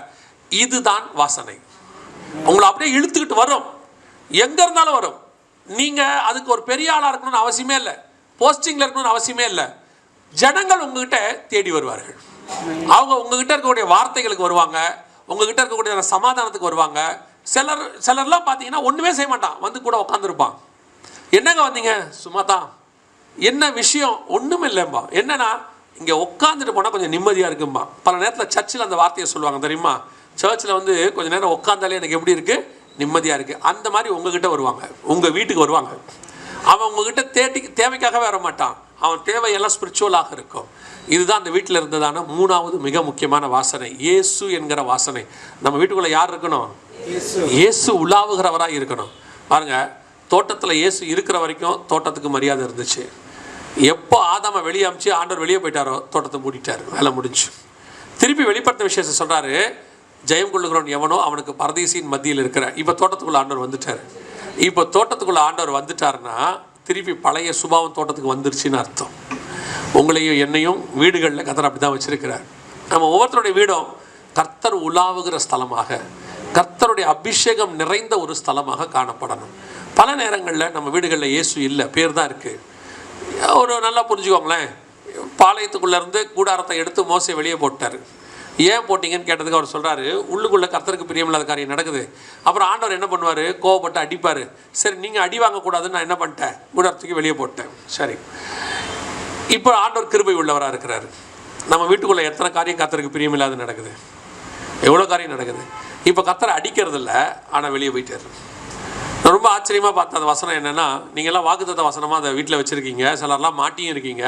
இதுதான் வாசனை. உங்களை அப்படியே இழுத்துக்கிட்டு வரும், எங்கே இருந்தாலும் வரும். நீங்கள் அதுக்கு ஒரு பெரிய ஆளாக இருக்கணும்னு அவசியமே இல்லை, போஸ்டிங்கில் இருக்கணும்னு அவசியமே இல்லை. ஜனங்கள் உங்ககிட்ட தேடி வருவார்கள். அவங்க உங்ககிட்ட இருக்கக்கூடிய வார்த்தைகளுக்கு வருவாங்க, உங்ககிட்ட இருக்கக்கூடிய சமாதானத்துக்கு வருவாங்க. சிலர்லாம் பார்த்தீங்கன்னா ஒன்றுமே செய்ய மாட்டான், வந்து கூட உட்காந்துருப்பான். என்னங்க வந்தீங்க? சும்மா தான். என்ன விஷயம்? ஒன்றும் இல்லைம்பா. என்னன்னா, இங்கே உட்காந்துட்டு போனால் கொஞ்சம் நிம்மதியாக இருக்கும்பா. பல நேரத்தில் சர்ச்சில் அந்த வார்த்தையை சொல்லுவாங்க தெரியுமா, சர்ச்சில் வந்து கொஞ்சம் நேரம் உட்காந்தாலே எனக்கு எப்படி இருக்குது, நிம்மதியாக இருக்குது. அந்த மாதிரி உங்ககிட்ட வருவாங்க, உங்கள் வீட்டுக்கு வருவாங்க. அவன் உங்ககிட்ட தேவைக்காகவே வர மாட்டான், அவன் தேவையெல்லாம் ஸ்பிரிச்சுவலாக இருக்கும். இதுதான் அந்த வீட்டில் இருந்ததான மூணாவது மிக முக்கியமான வாசனை, இயேசு என்கிற வாசனை. நம்ம வீட்டுக்குள்ளே யார் இருக்கணும்? இயேசு உலாவுகிறவராக இருக்கணும். பாருங்கள், தோட்டத்தில் இயேசு இருக்கிற வரைக்கும் தோட்டத்துக்கு மரியாதை இருந்துச்சு. எப்போ ஆதாமை வெளியே அமிச்சு ஆண்டவர் வெளியே போயிட்டாரோ தோட்டத்தை மூடிட்டார், வேலை முடிஞ்சு. திருப்பி வெளிப்படுத்த விஷயத்தை சொல்கிறாரு, ஜெயம் கொள்ளுகிறவன் எவனோ அவனுக்கு பரதீசின் மத்தியில் இருக்கிற. இப்போ தோட்டத்துக்குள்ளே ஆண்டவர் வந்துட்டார். இப்போ தோட்டத்துக்குள்ளே ஆண்டவர் வந்துட்டாருன்னா திருப்பி பழைய சுபாவம் தோட்டத்துக்கு வந்துருச்சுன்னு அர்த்தம். உங்களையும் என்னையும் வீடுகளில் கர்த்தர் அப்படி தான் வச்சுருக்கிறார். நம்ம ஒவ்வொருத்தருடைய வீடும் கர்த்தர் உலாவுகிற ஸ்தலமாக, கர்த்தருடைய ஆண்டவருடைய அபிஷேகம் நிறைந்த ஒரு ஸ்தலமாக காணப்படணும். பல நேரங்களில் நம்ம வீடுகளில் இயேசு இல்லை, பேர் தான் இருக்குது. ஒரு நல்லா புரிஞ்சுக்கோங்களேன், பாளையத்துக்குள்ளேருந்து கூடாரத்தை எடுத்து மோசே வெளியே போட்டார். ஏன் போட்டிங்கன்னு கேட்டதுக்கு அவர் சொல்கிறாரு, உள்ளுக்குள்ளே கர்த்தருக்கு பிரியமில்லாத காரியம் நடக்குது. அப்புறம் ஆண்டவர் என்ன பண்ணுவார், கோவப்பட்டு அடிப்பார். சரி, நீங்கள் அடி வாங்கக்கூடாதுன்னு நான் என்ன பண்ணிட்டேன், கூடாரத்துக்கு வெளியே போட்டேன். சரி, இப்போ ஆண்டவர் கிருபை உள்ளவராக இருக்கிறாரு. நம்ம வீட்டுக்குள்ளே எத்தனை காரியம் கர்த்தருக்கு பிரியமில்லாத நடக்குது, எவ்வளோ காரியம் நடக்குது. இப்போ கர்த்தரை அடிக்கிறது இல்லை, ஆனால் வெளியே போயிட்டார். ரொம்ப ஆச்சரியமாக பார்த்த அந்த வசனம் என்னென்னா, நீங்கள்லாம் வாக்குத்தத்த வசனமாக அதை வீட்டில் வச்சுருக்கீங்க, சிலர்லாம் மாட்டியும் இருக்கீங்க.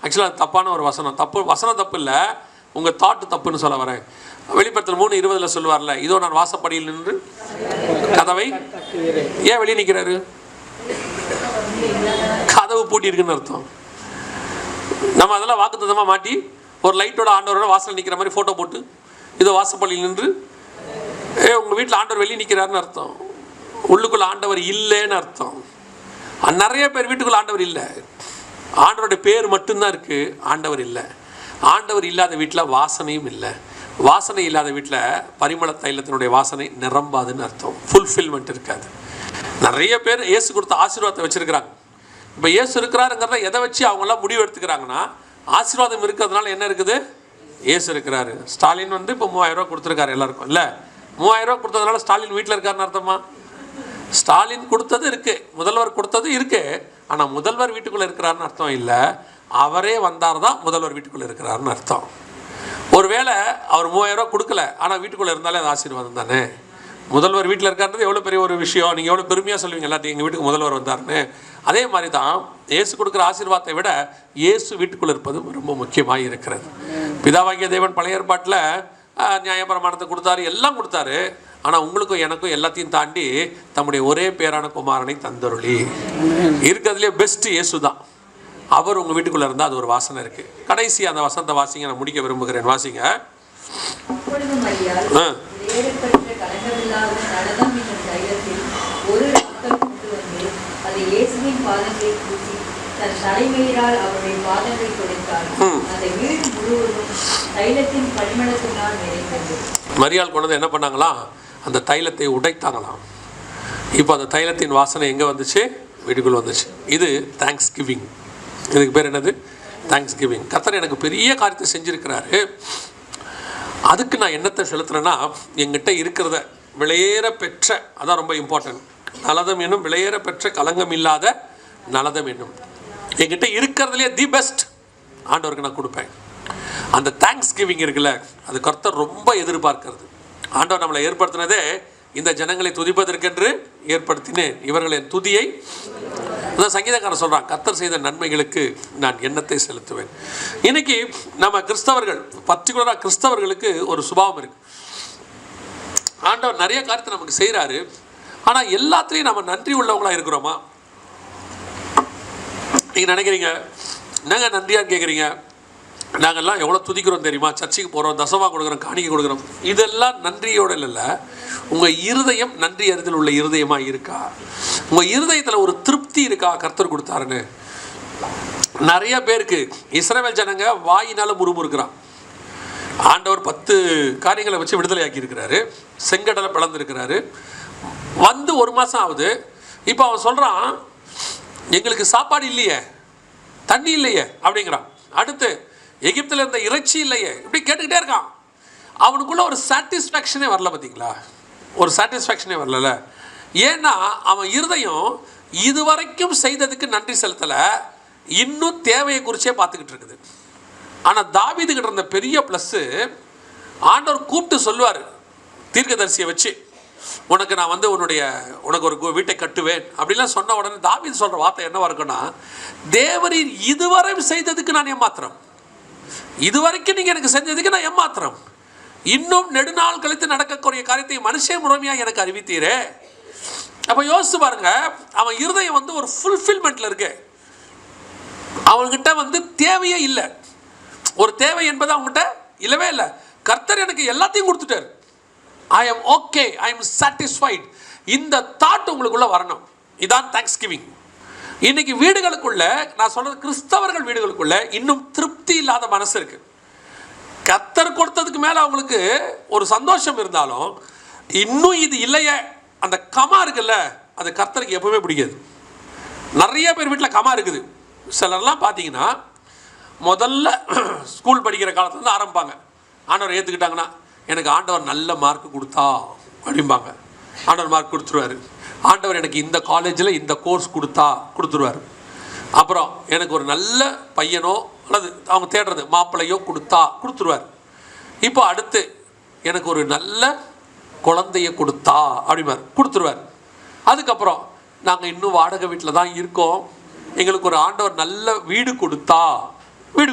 ஆக்சுவலாக அது தப்பான ஒரு வசனம். வசனம் தப்பு இல்லை, உங்கள் தாட்டு தப்புன்னு சொல்ல வரேன். வெளிப்படுத்தல் 3:20 சொல்லுவார்ல, இதோ நான் வாசப்படியில் நின்று கதவை. ஏன் வெளியே நிற்கிறாரு? கதவு பூட்டியிருக்குன்னு அர்த்தம். நம்ம அதெல்லாம் வாக்குத்தத்தமாக மாட்டி ஒரு லைட்டோட ஆண்டவரோட வாசல் நிற்கிற மாதிரி ஃபோட்டோ போட்டு இதோ வாசப்படியில் நின்று, உங்கள் வீட்டில் ஆண்டவர் வெளியே நிற்கிறாருன்னு அர்த்தம். உள்ளுக்குள்ள ஆண்டவர் இல்லைன்னு அர்த்தம். நிறைய பேர் வீட்டுக்குள்ள ஆண்டவர் இல்லை, ஆண்டவருடைய பேர் மட்டும்தான் இருக்குது, ஆண்டவர் இல்லை. ஆண்டவர் இல்லாத வீட்டில் வாசனையும் இல்லை. வாசனை இல்லாத வீட்டில் பரிமள தைலத்தினுடைய வாசனை நிரம்பாதுன்னு அர்த்தம். ஃபுல்ஃபில்மெண்ட் இருக்காது. நிறைய பேர் இயேசு கொடுத்த ஆசீர்வாதத்தை வச்சுருக்கிறாங்க. இப்போ இயேசு இருக்கிறாருங்கிறத எதை வச்சு அவங்களாம் முடிவு எடுத்துக்கிறாங்கன்னா, ஆசீர்வாதம் இருக்கிறதுனால என்ன இருக்குது, இயேசு இருக்கிறாரு. ஸ்டாலின் வந்து இப்போ 3000 ரூபா கொடுத்துருக்காரு எல்லாருக்கும். இல்லை, 3000 ரூபா கொடுத்ததுனால ஸ்டாலின் வீட்டில் இருக்காருன்னு அர்த்தமா? ஸ்டாலின் கொடுத்தது இருக்குது, முதல்வர் கொடுத்தது இருக்குது, ஆனால் முதல்வர் வீட்டுக்குள்ளே இருக்கிறாருன்னு அர்த்தம் இல்லை. அவரே வந்தார் தான் முதல்வர் வீட்டுக்குள்ளே இருக்கிறாருன்னு அர்த்தம். ஒருவேளை அவர் 3000 ரூபா கொடுக்கல, ஆனால் வீட்டுக்குள்ளே இருந்தாலே அது ஆசீர்வாதம் தானே. முதல்வர் வீட்டில் இருக்காருன்றது எவ்வளோ பெரிய ஒரு விஷயம். நீங்கள் எவ்வளோ பெருமையாக சொல்லுவீங்க எல்லாத்தையும், எங்கள் வீட்டுக்கு முதல்வர் வந்தார்னு. அதே மாதிரி தான் இயேசு கொடுக்குற ஆசீர்வாதத்தை விட இயேசு வீட்டுக்குள்ளே இருப்பது ரொம்ப முக்கியமாக இருக்கிறது. பிதாவாகிய தேவன் பழைய ஏற்பாட்டில் நியாயப்பிரமாணத்தை கொடுத்தாரு, எல்லாம் கொடுத்தாரு. ஆனால் உங்களுக்கும் எனக்கும் எல்லாத்தையும் தாண்டி தம்முடைய ஒரே பேரான குமாரனை தந்தருளி. இருக்கிறதுலே பெஸ்ட்டு இயேசு தான். அவர் உங்கள் வீட்டுக்குள்ளே இருந்தால் அது ஒரு வாசனை இருக்குது. கடைசி அந்த வசனத்தை வாசிங்க, நான் முடிக்க விரும்புகிறேன். வாசிங்க. மரியாள் கொண்டு என்ன பண்ணாங்களாம், அந்த தைலத்தை உடைத்தாங்களாம். இப்போ அந்த தைலத்தின் வாசனை எங்கே வந்துச்சு, வீட்டுக்குள்ளே வந்துச்சு. இது தேங்க்ஸ் கிவிங். இதுக்கு பேர் என்னது, தேங்க்ஸ் கிவிங். கர்த்தர் எனக்கு பெரிய காரியத்தை செஞ்சுருக்கிறாரு, அதுக்கு நான் என்னத்தை செலுத்துறேன்னா, எங்கிட்ட இருக்கிறத விலையேற பெற்ற, அதான் ரொம்ப இம்பார்ட்டன்ட், நலதம் என்னும் விலையேற பெற்ற களங்கம் இல்லாத நலதம் என்னும், என்கிட்ட இருக்கிறதுலே தி பெஸ்ட் ஆண்டவருக்கு நான் கொடுப்பேன். அந்த தேங்க்ஸ் கிவிங் இருக்குல்ல, அது கர்த்தர் ரொம்ப எதிர்பார்க்கிறது. ஆண்டவர் நம்மளை ஏற்படுத்தினதே இந்த ஜனங்களை துதிப்பதற்கென்று ஏற்படுத்தினேன், இவர்கள் என் துதியை. அதான் சங்கீதக்காரன் சொல்கிறான், கர்த்தர் செய்த நன்மைகளுக்கு நான் எண்ணத்தை செலுத்துவேன். இன்னைக்கு நம்ம கிறிஸ்தவர்கள், பர்டிகுலராக கிறிஸ்தவர்களுக்கு ஒரு சுபாவம் இருக்குது. ஆண்டவர் நிறைய காரியத்தை நமக்கு செய்கிறாரு, ஆனால் எல்லாத்துலேயும் நம்ம நன்றி உள்ளவங்களாக இருக்கிறோமா? நீங்கள் நினைக்கிறீங்க, என்னங்க நன்றியான்னு கேட்குறீங்க. நாங்கள்லாம் எவ்வளோ துதிக்கிறோம் தெரியுமா, சர்ச்சைக்கு போகிறோம், தசமாக கொடுக்குறோம், காணிக்கை கொடுக்குறோம். இதெல்லாம் நன்றியோடு இல்லை. உங்கள் இருதயம் நன்றி அறிதல் உள்ள இருதயமாக இருக்கா? உங்கள் இருதயத்தில் ஒரு திருப்தி இருக்கா கர்த்தர் கொடுத்தாருன்னு? நிறைய பேருக்கு இஸ்ரவேல் ஜனங்க வாயினால் முறுமுறுக்கிறான். ஆண்டவர் 10 காரியங்களை வச்சு விடுதலை ஆக்கியிருக்கிறாரு, செங்கடலை பிளந்திருக்கிறாரு. வந்து 1 மாதம் ஆகுது. இப்போ அவன் சொல்கிறான், எங்களுக்கு சாப்பாடு இல்லையே, தண்ணி இல்லையே அப்படிங்கிறான். அடுத்து எகிப்தில் இருந்த இறைச்சி இல்லையே, இப்படி கேட்டுக்கிட்டே இருக்கான். அவனுக்குள்ள ஒரு சாட்டிஸ்ஃபேக்ஷனே வரல. பார்த்தீங்களா, ஒரு சாட்டிஸ்ஃபேக்ஷனே வரல. ஏன்னா அவன் இருதயம் இதுவரைக்கும் செய்ததுக்கு நன்றி செலுத்தலை, இன்னும் தேவையை குறிச்சே பார்த்துக்கிட்டு இருக்குது. ஆனால் தாவீதுகிட்ட இருந்த பெரிய ப்ளஸ்ஸு, ஆண்டவர் கூப்பிட்டு சொல்லுவார் தீர்க்கதரிசியை வச்சு, உனக்கு நான் வந்து உனக்கு ஒரு வீட்டை கட்டுவேன் அப்படிலாம் சொன்ன உடனே தாவீது சொல்கிற வார்த்தை என்னவா இருக்குன்னா, தேவரீர் இதுவரை செய்ததுக்கு நான் ஏமாத்திரம், இதுவரைக்கும் நீங்கள் எனக்கு செஞ்சதுக்கு நான் ஏமாத்திரம், இன்னும் நெடுநாள் கழித்து நடக்கக்கூடிய காரியத்தை மனுஷ முறைமையாக எனக்கு அறிவித்தீரே. அப்போ யோசிச்சு பாருங்க, அவன் இருதயம் வந்து ஒரு ஃபுல்ஃபில்மெண்ட்டில் இருக்கு. அவன்கிட்ட வந்து தேவையே இல்லை, ஒரு தேவை என்பது அவங்ககிட்ட இல்லவே இல்லை. கர்த்தர் எனக்கு எல்லாத்தையும் கொடுத்துட்டார், I am okay, I am satisfied. இந்த தாட் உங்களுக்குள்ள வரணும். இதான் தேங்க்ஸ் கிவிங். இன்னைக்கு வீடுகளுக்குள்ள, நான் சொல்றது கிறிஸ்தவர்கள் வீடுகளுக்குள்ள இன்னும் திருப்தி இல்லாத மனசு இருக்கு. கர்த்தர் கொடுத்ததுக்கு மேலே அவங்களுக்கு ஒரு சந்தோஷம் இருந்தாலும் இன்னும் இது இல்லையே, அந்த கமா இருக்குல்ல, அது கர்த்தருக்கு எப்பவுமே பிடிக்காது. நிறைய பேர் வீட்டில் கமா இருக்குது. சிலர்லாம் பார்த்தீங்கன்னா முதல்ல ஸ்கூல் படிக்கிற காலத்துலேருந்து ஆரம்பிப்பாங்க. ஆண்டவர் ஏற்றுக்கிட்டாங்கன்னா எனக்கு ஆண்டவர் நல்ல மார்க் கொடுத்தா அப்படிம்பாங்க. ஆண்டவர் மார்க் கொடுத்துருவார். ஆண்டவர் எனக்கு இந்த காலேஜில் இந்த கோர்ஸ் கொடுத்துருவார். அப்புறம் எனக்கு ஒரு நல்ல பையனோ அல்லது அவங்க தேடுறது மாப்பிள்ளையோ கொடுத்துருவார். இப்போ அடுத்து எனக்கு ஒரு நல்ல குழந்தைய அப்படிமார் கொடுத்துருவார். அதுக்கப்புறம் நாங்கள் இன்னும் வாடகை வீட்டில் தான் இருக்கோம், எங்களுக்கு ஒரு ஆண்டவர் நல்ல வீடு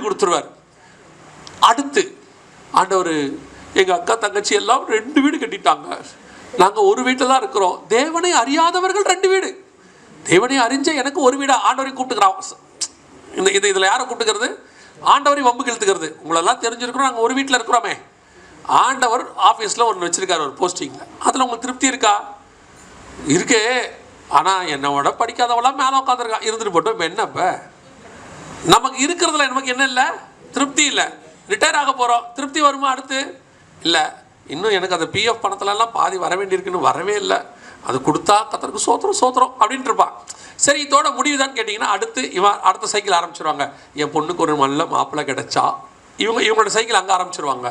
கொடுத்துருவார். அடுத்து ஆண்டவர் எங்கள் அக்கா தங்கச்சி எல்லாம் 2 வீடு கட்டிட்டாங்க, நாங்கள் ஒரு வீட்டில் தான் இருக்கிறோம். தேவனை அறியாதவர்கள் 2 வீடு, தேவனை அறிஞ்ச எனக்கு ஒரு வீடா ஆண்டவரை கூப்பிட்டுக்கிறான். இதில் யாரை கூப்பிட்டுக்கிறது? ஆண்டவரை வம்புக்கு இழுத்துக்கிறது. உங்களெல்லாம் தெரிஞ்சிருக்கிறோம், நாங்கள் ஒரு வீட்டில் இருக்கிறோமே. ஆண்டவர் ஆஃபீஸில் ஒன்று வச்சுருக்காரு, ஒரு போஸ்டிங்கில். அதில் உங்களுக்கு திருப்தி இருக்கா? இருக்கே. ஆனால் என்னோட படிக்காதவெல்லாம் மேலே உட்காந்துருக்கா, இருந்துட்டு போட்டோம். இப்போ என்ன? இப்போ நமக்கு இருக்கிறதுல நமக்கு என்ன இல்லை? திருப்தி இல்லை. ரிட்டையர் ஆக போகிறோம், திருப்தி வருமா? அடுத்து இல்லை, இன்னும் எனக்கு அந்த பிஎஃப் பணத்துலலாம் பாதி வர வேண்டியிருக்குன்னு வரவே இல்லை, அது கொடுத்தா கத்தருக்கு சோத்திரம் அப்படின்ட்டு இருப்பான். சரி, இதோட முடிவுதான்னு கேட்டிங்கன்னா அடுத்து அடுத்த சைக்கிள் ஆரம்பிச்சிருவாங்க. என் பொண்ணுக்கு ஒரு நல்ல மாப்பிள்ளை கிடைச்சா, இவங்களோட சைக்கிள் அங்கே ஆரம்பிச்சிருவாங்க.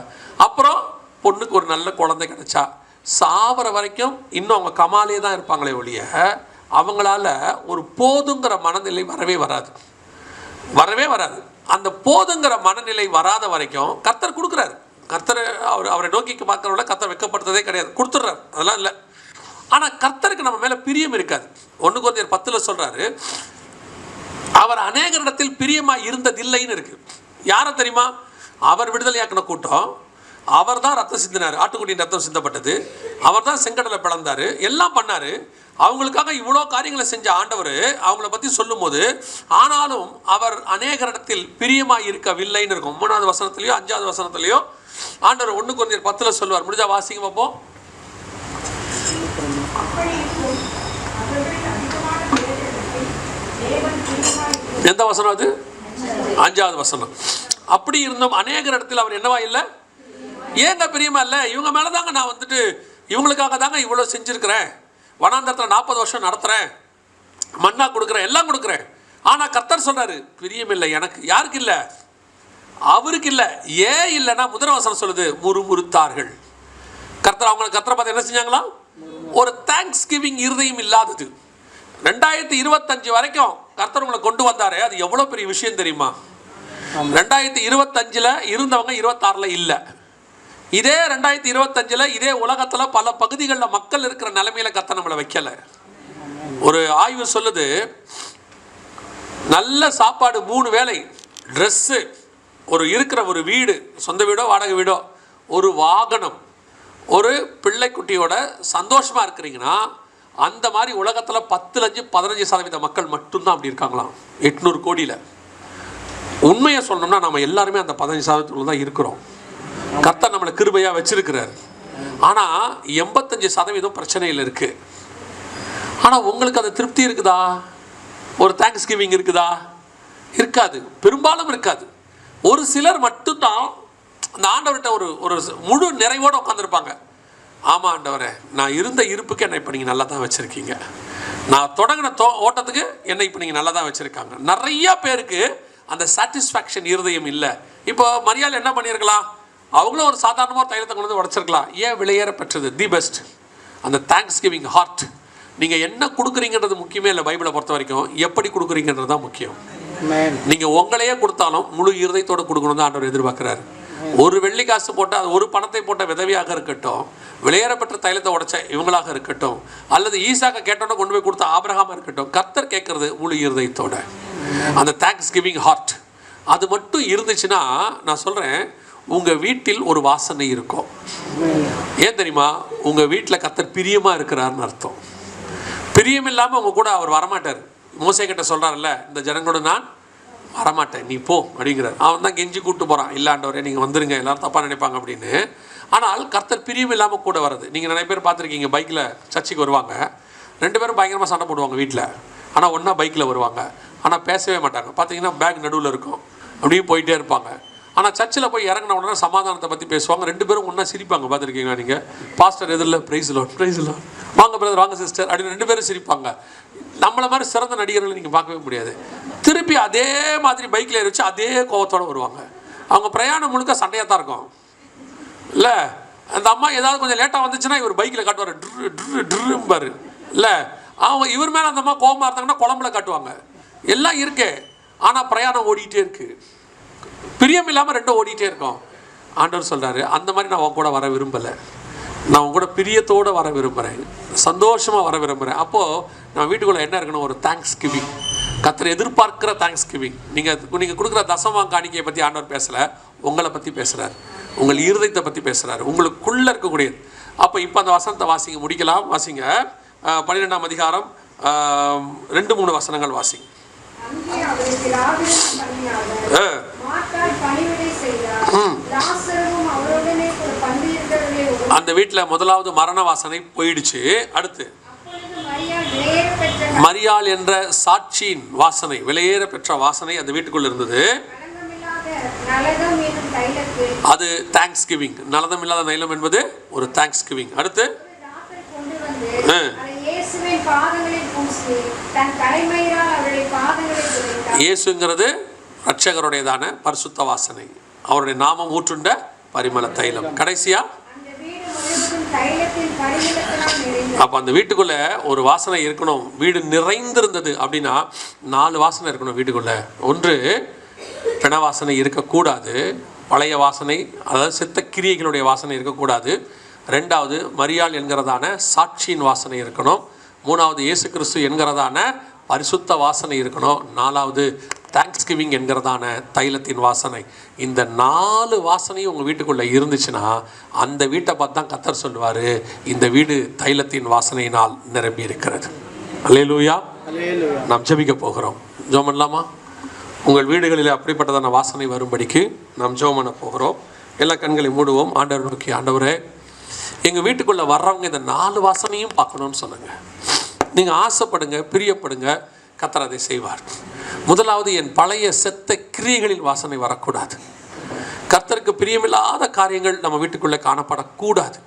அப்புறம் பொண்ணுக்கு ஒரு நல்ல குழந்தை கிடைச்சா, சாவர வரைக்கும் இன்னும் அவங்க கமாலே தான் இருப்பாங்களே ஒழிய அவங்களால ஒரு போதுங்கிற மனநிலை வரவே வராது. அந்த போதுங்கிற மனநிலை வராத வரைக்கும் கர்த்தர் கொடுக்குறாரு. கர்த்தர் அவரை நோக்கி பார்க்கறவங்கள கர்த்தர் வெட்கப்படுத்ததே கிடையாது, கொடுத்துட்றாரு, அதெல்லாம் இல்லை. ஆனால் கர்த்தருக்கு நம்ம மேலே பிரியம் இருக்காது. 1 கொரிந்தியர் 10 சொல்கிறாரு, அவர் அநேகரிடத்தில் பிரியமாக இருந்ததில்லைன்னு இருக்குது. யாரை தெரியுமா? அவர் விடுதலையாக்கின கூட்டம், அவர் தான் ரத்தம் சிந்தினார், ஆட்டுக்குட்டியின் ரத்தம் சிந்தப்பட்டது, அவர் தான் செங்கடலை பிளந்தார், எல்லாம் பண்ணார். அவங்களுக்காக இவ்வளோ காரியங்களை செஞ்ச ஆண்டவர் அவங்கள பற்றி சொல்லும் போது, ஆனாலும் அவர் அநேகரிடத்தில் பிரியமாக இருக்கவில்லைன்னு இருக்கும். 3வது வசனத்துலையோ 5வது வசனத்துலையோ ஆண்டவர் 1 கொரிந்தியர் 10 சொல்லுவார். முடிஞ்சா வாசிங்க பார்ப்போம். எந்த வசனம் அது? 5வது வசனம். அப்படி இருந்தும் அநேகர் இடத்தில் அவர் என்னவா இல்லை? ஏங்க பிரியமா இல்லை? இவங்க மேலே தாங்க நான் வந்துட்டு இவங்களுக்காக தாங்க இவ்வளோ செஞ்சுருக்கிறேன், வனாந்தரத்தில் 40 வருஷம் நடத்துகிறேன், மண்ணா கொடுக்குறேன், எல்லாம் கொடுக்குறேன். ஆனால் கர்த்தர் சொல்கிறாரு பிரியம் இல்லை எனக்கு. யாருக்கு இல்லை? அவருக்கு இல்லை. ஏன் இல்லைன்னா 1 வசனம் சொல்லுது, முறுமுறுத்தார்கள். கர்த்தரை பார்த்து என்ன செஞ்சாங்களா? ஒரு தேங்க்ஸ் கிவிங் இருதயம் இல்லாதது. 2025 வரைக்கும் கர்த்தர் உங்களை கொண்டு வந்தாரு, அது எவ்வளோ பெரிய விஷயம் தெரியுமா? 2025 இருந்தவங்க 26 இல்லை. இதே 2025 இதே உலகத்தில் பல பகுதிகளில் மக்கள் இருக்கிற நிலைமையில கர்த்தர் நம்மளை வைக்கலை. ஒரு ஆய்வு சொல்லுது, நல்ல சாப்பாடு, 3 வேளை, ட்ரெஸ்ஸு, இருக்கிற ஒரு வீடு, சொந்த வீடோ வாடகை வீடோ, ஒரு வாகனம், ஒரு பிள்ளைக்குட்டியோட சந்தோஷமாக இருக்கிறீங்கன்னா, அந்த மாதிரி உலகத்தில் 10-15% மக்கள் மட்டும்தான் அப்படி இருக்காங்களாம். 800 கோடியில். உண்மையை சொல்லணும்னா நம்ம எல்லாருமே அந்த 15% தான் இருக்கிறோம். கர்த்தர் நம்மளை கிருபையாக வச்சிருக்கிறார். ஆனால் 85% பிரச்சனையில் இருக்குது. ஆனால் உங்களுக்கு அது திருப்தி இருக்குதா? ஒரு தேங்க்ஸ் கிவிங் இருக்குதா? இருக்காது, பெரும்பாலும் இருக்காது. ஒரு சிலர் மட்டும்தான் அந்த ஆண்டவர்கிட்ட ஒரு முழு நிறைவோடு உட்காந்துருப்பாங்க. ஆமாம் ஆண்டவரே, நான் இருந்த இருப்புக்கு என்னை இப்போ நீங்கள் நல்லா தான் வச்சுருக்கீங்க, நான் தொடங்கின ஓட்டத்துக்கு என்னை இப்போ நீங்கள் நல்லா தான் வச்சுருக்காங்க. நிறையா பேருக்கு அந்த சாட்டிஸ்ஃபேக்ஷன் இருதயம் இல்லை. இப்போ மரியாதை என்ன பண்ணியிருக்கலாம்? அவங்களும் ஒரு சாதாரணமாக தைலத்தை கொண்டு வந்து உடச்சிருக்கலாம். ஏன்? விலையேற பெற்றது, தி பெஸ்ட், அந்த தேங்க்ஸ் கிவிங் ஹார்ட். நீங்கள் என்ன கொடுக்குறீங்கன்றது முக்கியமே இல்லை. பைபிளை பொறுத்த வரைக்கும் எப்படி கொடுக்குறீங்கன்றது தான் முக்கியம். நீங்கள் உங்களையே கொடுத்தாலும் முழு இருதயத்தோடு கொடுக்கணும் தான் ஆண்டவர் எதிர்பார்க்குறாரு. ஒரு வெள்ளி காசு போட்டால், அது ஒரு பணத்தை போட்ட விதவியாக இருக்கட்டும், விலையேறப்பட்ட தைலத்தை உடைச்ச இவங்களாக இருக்கட்டும், அல்லது ஈசாக்க கேட்டோன்னா கொண்டு போய் கொடுத்த ஆபிரகாமாக இருக்கட்டும், கர்த்தர் கேட்கறது முழு இருதயத்தோட அந்த தேங்க்ஸ் கிவிங் ஹார்ட். அது மட்டும் இருந்துச்சுன்னா நான் சொல்கிறேன், உங்கள் வீட்டில் ஒரு வாசனை இருக்கும். ஏன் தெரியுமா? உங்கள் வீட்டில் கர்த்தர் பிரியமாக இருக்கிறாருன்னு அர்த்தம். பிரியம் இல்லாமல் உங்கள் கூட அவர் வரமாட்டார். மோசே கிட்ட சொல்கிறார்ல, இந்த ஜனங்களோட நான் வரமாட்டேன், நீ போ அப்படிங்கிறார். அவன் தான் கெஞ்சி கூப்பிட்டு போகிறான், இல்லாண்டவரே நீங்கள் வந்துருங்க, எல்லோரும் தப்பாக நினைப்பாங்க அப்படின்னு. ஆனால் கர்த்தர் பிரியம் இல்லாமல் கூட வர்றது. நீங்கள் நிறைய பேர் பார்த்துருக்கீங்க, பைக்கில் சர்ச்சுக்கு வருவாங்க, 2 பேரும் பயங்கரமாக சண்டை போடுவாங்க வீட்டில். ஆனால் ஒன்றா பைக்கில் வருவாங்க, ஆனால் பேசவே மாட்டாங்க. பார்த்தீங்கன்னா பேக் நடுவில் இருக்கும், அப்படியே போயிட்டே இருப்பாங்க. ஆனால் சர்ச்சில் போய் இறங்கின உடனே சமாதானத்தை பற்றி பேசுவாங்க, 2 பேரும் ஒன்றா சிரிப்பாங்க. பார்த்துருக்கீங்களா நீங்கள்? பாஸ்டர் எதிரில் ப்ரைஸ் லோட் வாங்க பிரதர், வாங்க சிஸ்டர் அப்படின்னு 2 பேரும் சிரிப்பாங்க. நம்மளை மாதிரி சிறந்த நடிகர்களை நீங்கள் பார்க்கவே முடியாது. திருப்பி அதே மாதிரி பைக்கில் ஏறி வச்சு அதே கோவத்தோடு வருவாங்க. அவங்க பிரயாணம் முழுக்க சண்டையாக தான் இருக்கும் இல்லை? அந்த அம்மா ஏதாவது கொஞ்சம் லேட்டாக வந்துச்சுன்னா இவர் பைக்கில் காட்டுவார், ட்ரும்பாரு இல்லை? அவங்க இவர் மேலே அந்த அம்மா கோபமாக இருந்தாங்கன்னா குழம்புல காட்டுவாங்க. எல்லாம் இருக்கே, ஆனால் பிரயாணம் ஓடிக்கிட்டே இருக்குது. பிரியம் இல்லாமல் 2 ஓடிட்டே இருக்கோம். ஆண்டவர் சொல்கிறாரு, அந்த மாதிரி நான் உன் கூட வர விரும்பலை. நான் உன் கூட பிரியத்தோடு வர விரும்புகிறேன், சந்தோஷமாக வர விரும்புகிறேன். அப்போது நம்ம வீட்டுக்குள்ளே என்ன இருக்கணும்? ஒரு தேங்க்ஸ் கிவிங். கர்த்தர் எதிர்பார்க்கிற தேங்க்ஸ் கிவிங். நீங்கள் கொடுக்குற தசமம் காணிக்கையை பற்றி ஆண்டவர் பேசலை, உங்களை பற்றி பேசுகிறார், உங்கள் இருதயத்தை பற்றி பேசுகிறார், உங்களுக்குள்ளே இருக்கக்கூடியது. அப்போ இப்போ அந்த வசனத்தை வாசிங்க, முடிக்கலாம். வாசிங்க 12ஆம் அதிகாரம் 2-3 வசனங்கள் வாசிங்க. அந்த வீட்டில் முதலாவது மரண வாசனை போயிடுச்சு. அடுத்து மரியாள் என்ற சாட்சியின் வாசனை, விலையேற பெற்ற வாசனை அந்த வீட்டுக்குள்ள இருந்தது. அது தேங்க்ஸ் கிவிங். நலதம் இல்லாத தைலம் என்பது ஒரு தேங்க்ஸ் கிவிங். அடுத்து இயேசுங்கிறது ரட்சகருடையதான பரிசுத்த வாசனை, அவருடைய நாமம் ஊற்றுண்ட பரிமள தைலம். கடைசியா அப்ப அந்த வீட்டுக்குள்ள ஒரு வாசனை இருக்கணும். வீடு நிறைந்திருந்தது அப்படின்னா 4 வாசனை இருக்கணும் வீட்டுக்குள்ள. ஒன்று, பிண வாசனை இருக்கக்கூடாது, பழைய வாசனை அதாவது செத்த கிரியைகளுடைய வாசனை இருக்கக்கூடாது. 2வது மரியாள் என்கிறதான சாட்சியின் வாசனை இருக்கணும். 3வது இயேசு கிறிஸ்து என்கிறதான பரிசுத்த வாசனை இருக்கணும். 4வது தேங்க்ஸ் கிவிங் என்கிறதான தைலத்தின் வாசனை. இந்த 4 வாசனையும் உங்கள் வீட்டுக்குள்ளே இருந்துச்சுன்னா அந்த வீட்டை பார்த்து தான் கர்த்தர் சொல்லுவார், இந்த வீடு தைலத்தின் வாசனையினால் நிரம்பி இருக்கிறது. அல்லேலூயா. நாம் ஜெபிக்க போகிறோம். ஜெபம் பண்ணலாமா? உங்கள் வீடுகளில் அப்படிப்பட்டதான வாசனை வரும்படிக்கு நாம் ஜெபம் பண்ண போகிறோம். எல்லா கண்களை மூடுவோம். ஆண்டவர் நோக்கி, ஆண்டவரே, எங்கள் வீட்டுக்குள்ளே வர்றவங்க இந்த 4 வாசனையும் பார்க்கணும்னு சொன்னாங்க. நீங்கள் ஆசைப்படுங்க, பிரியப்படுங்க, கர்த்தர் அதை செய்வார். முதலாவது, என் பழைய செத்த கிரியைகளில் வாசனை வரக்கூடாது. கர்த்தருக்கு பிரியமில்லாத காரியங்கள் நம்ம வீட்டுக்குள்ளே காணப்படக்கூடாது.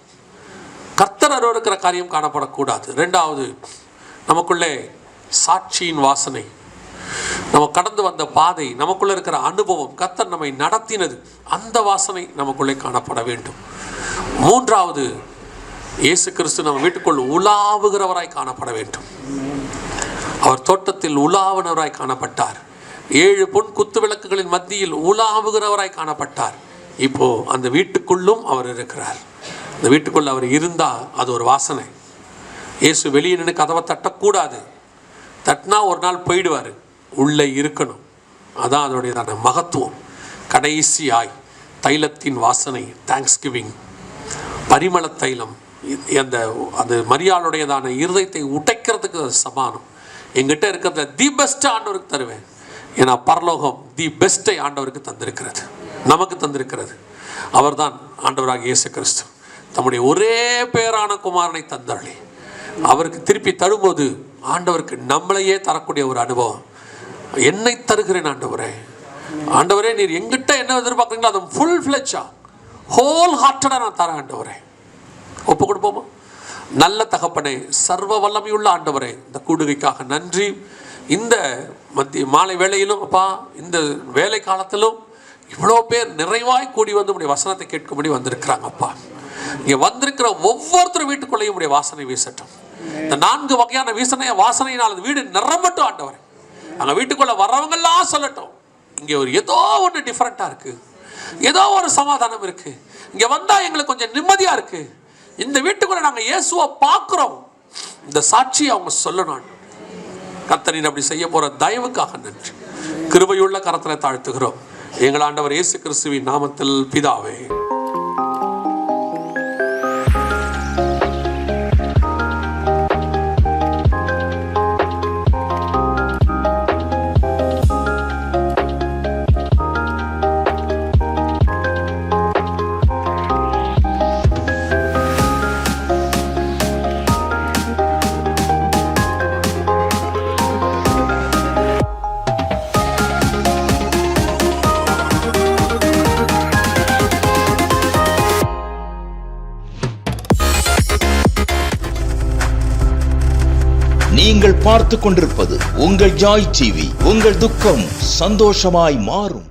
கர்த்தர் அருவருக்கிற காரியம் காணப்படக்கூடாது. 2வது, நமக்குள்ளே சாட்சியின் வாசனை, நம்ம கடந்து வந்த பாதை, நமக்குள்ளே இருக்கிற அனுபவம், கர்த்தர் நம்மை நடத்தினது, அந்த வாசனை நமக்குள்ளே காணப்பட வேண்டும். 3வது, இயேசு கிறிஸ்து நம்ம வீட்டுக்குள் உலாவுகிறவராய் காணப்பட வேண்டும். அவர் தோட்டத்தில் உலாவுகிறவராய் காணப்பட்டார். 7 பொன் குத்து விளக்குகளின் மத்தியில் உலாவுகிறவராய் காணப்பட்டார். இப்போ அந்த வீட்டுக்குள்ளும் அவர் இருக்கிறார். அந்த வீட்டுக்குள்ள அவர் இருந்தால் அது ஒரு வாசனை. இயேசு வெளியே நின்று கதவை தட்டக்கூடாது. தட்டினா ஒரு நாள் போயிடுவார். உள்ளே இருக்கணும். அதான் அதனுடையதான மகத்துவம். கடைசியாய் தைலத்தின் வாசனை, தேங்க்ஸ் கிவிங், பரிமள தைலம். அந்த மரியாளுடையதான இருதயத்தை உடைக்கிறதுக்கு அது சமானம். எங்கிட்ட இருக்கிறத தி பெஸ்ட் ஆண்டவருக்கு தருவேன். ஏன்னா பரலோகம் தி பெஸ்ட்டை ஆண்டவருக்கு தந்திருக்கிறது, நமக்கு தந்திருக்கிறது. அவர்தான் ஆண்டவராக இயேசு கிறிஸ்து தம்முடைய ஒரே பேரான குமாரனை தந்தருளி அவருக்கு திருப்பி தரும்போது ஆண்டவருக்கு நம்மளையே தரக்கூடிய ஒரு அனுபவம். என்னை தருகிறேன் ஆண்டவரே, ஆண்டவரே நீர் எங்கிட்ட என்ன எதிர்பார்க்குறீங்களோ அதை ஃபுல் ஃப்ளெட்ஜா ஹோல் ஹார்ட்டடாக நான் தரேன் ஆண்டவரே. ஒப்பு கொடுப்போமா? நல்ல தகப்பனே, சர்வ வல்லமையுள்ள ஆண்டவரே, இந்த கூடுகைக்காக நன்றி. இந்த மாலை வேளையிலும் அப்பா, இந்த வேலை காலத்திலும் இவ்வளோ பேர் நிறைவாய் கூடி வந்து உடைய வசனத்தை கேட்கும்படி வந்திருக்கிறாங்க அப்பா. இங்கே வந்திருக்கிற ஒவ்வொருத்தரும் வீட்டுக்குள்ளேயும் உடைய வாசனை வீசட்டும். இந்த 4 வகையான வாசனையினால் அந்த வீடு நிரம்பட்டும் ஆண்டவரே. அங்கே வீட்டுக்குள்ளே வர்றவங்கெல்லாம் சொல்லட்டும், இங்கே ஒரு ஏதோ ஒன்று டிஃப்ரெண்ட்டாக இருக்குது, ஏதோ ஒரு சமாதானம் இருக்குது, இங்கே வந்தால் எங்களுக்கு கொஞ்சம் நிம்மதியாக இருக்குது, இந்த வீட்டுக்குள்ள நாங்கள் இயேசுவை பார்க்குறோம், இந்த சாட்சியை அவங்க சொல்லணும். கர்த்தரின் அப்படி செய்ய போகிற தயவுக்காக நன்றி. கிருபையுள்ள கரத்தில் தாழ்த்துகிறோம் எங்கள் ஆண்டவர் இயேசு கிறிஸ்துவின் நாமத்தில் பிதாவே. நீங்கள் பார்த்து கொண்டிருப்பது உங்கள் ஜாய் டிவி. உங்கள் துக்கம் சந்தோஷமாய் மாறும்.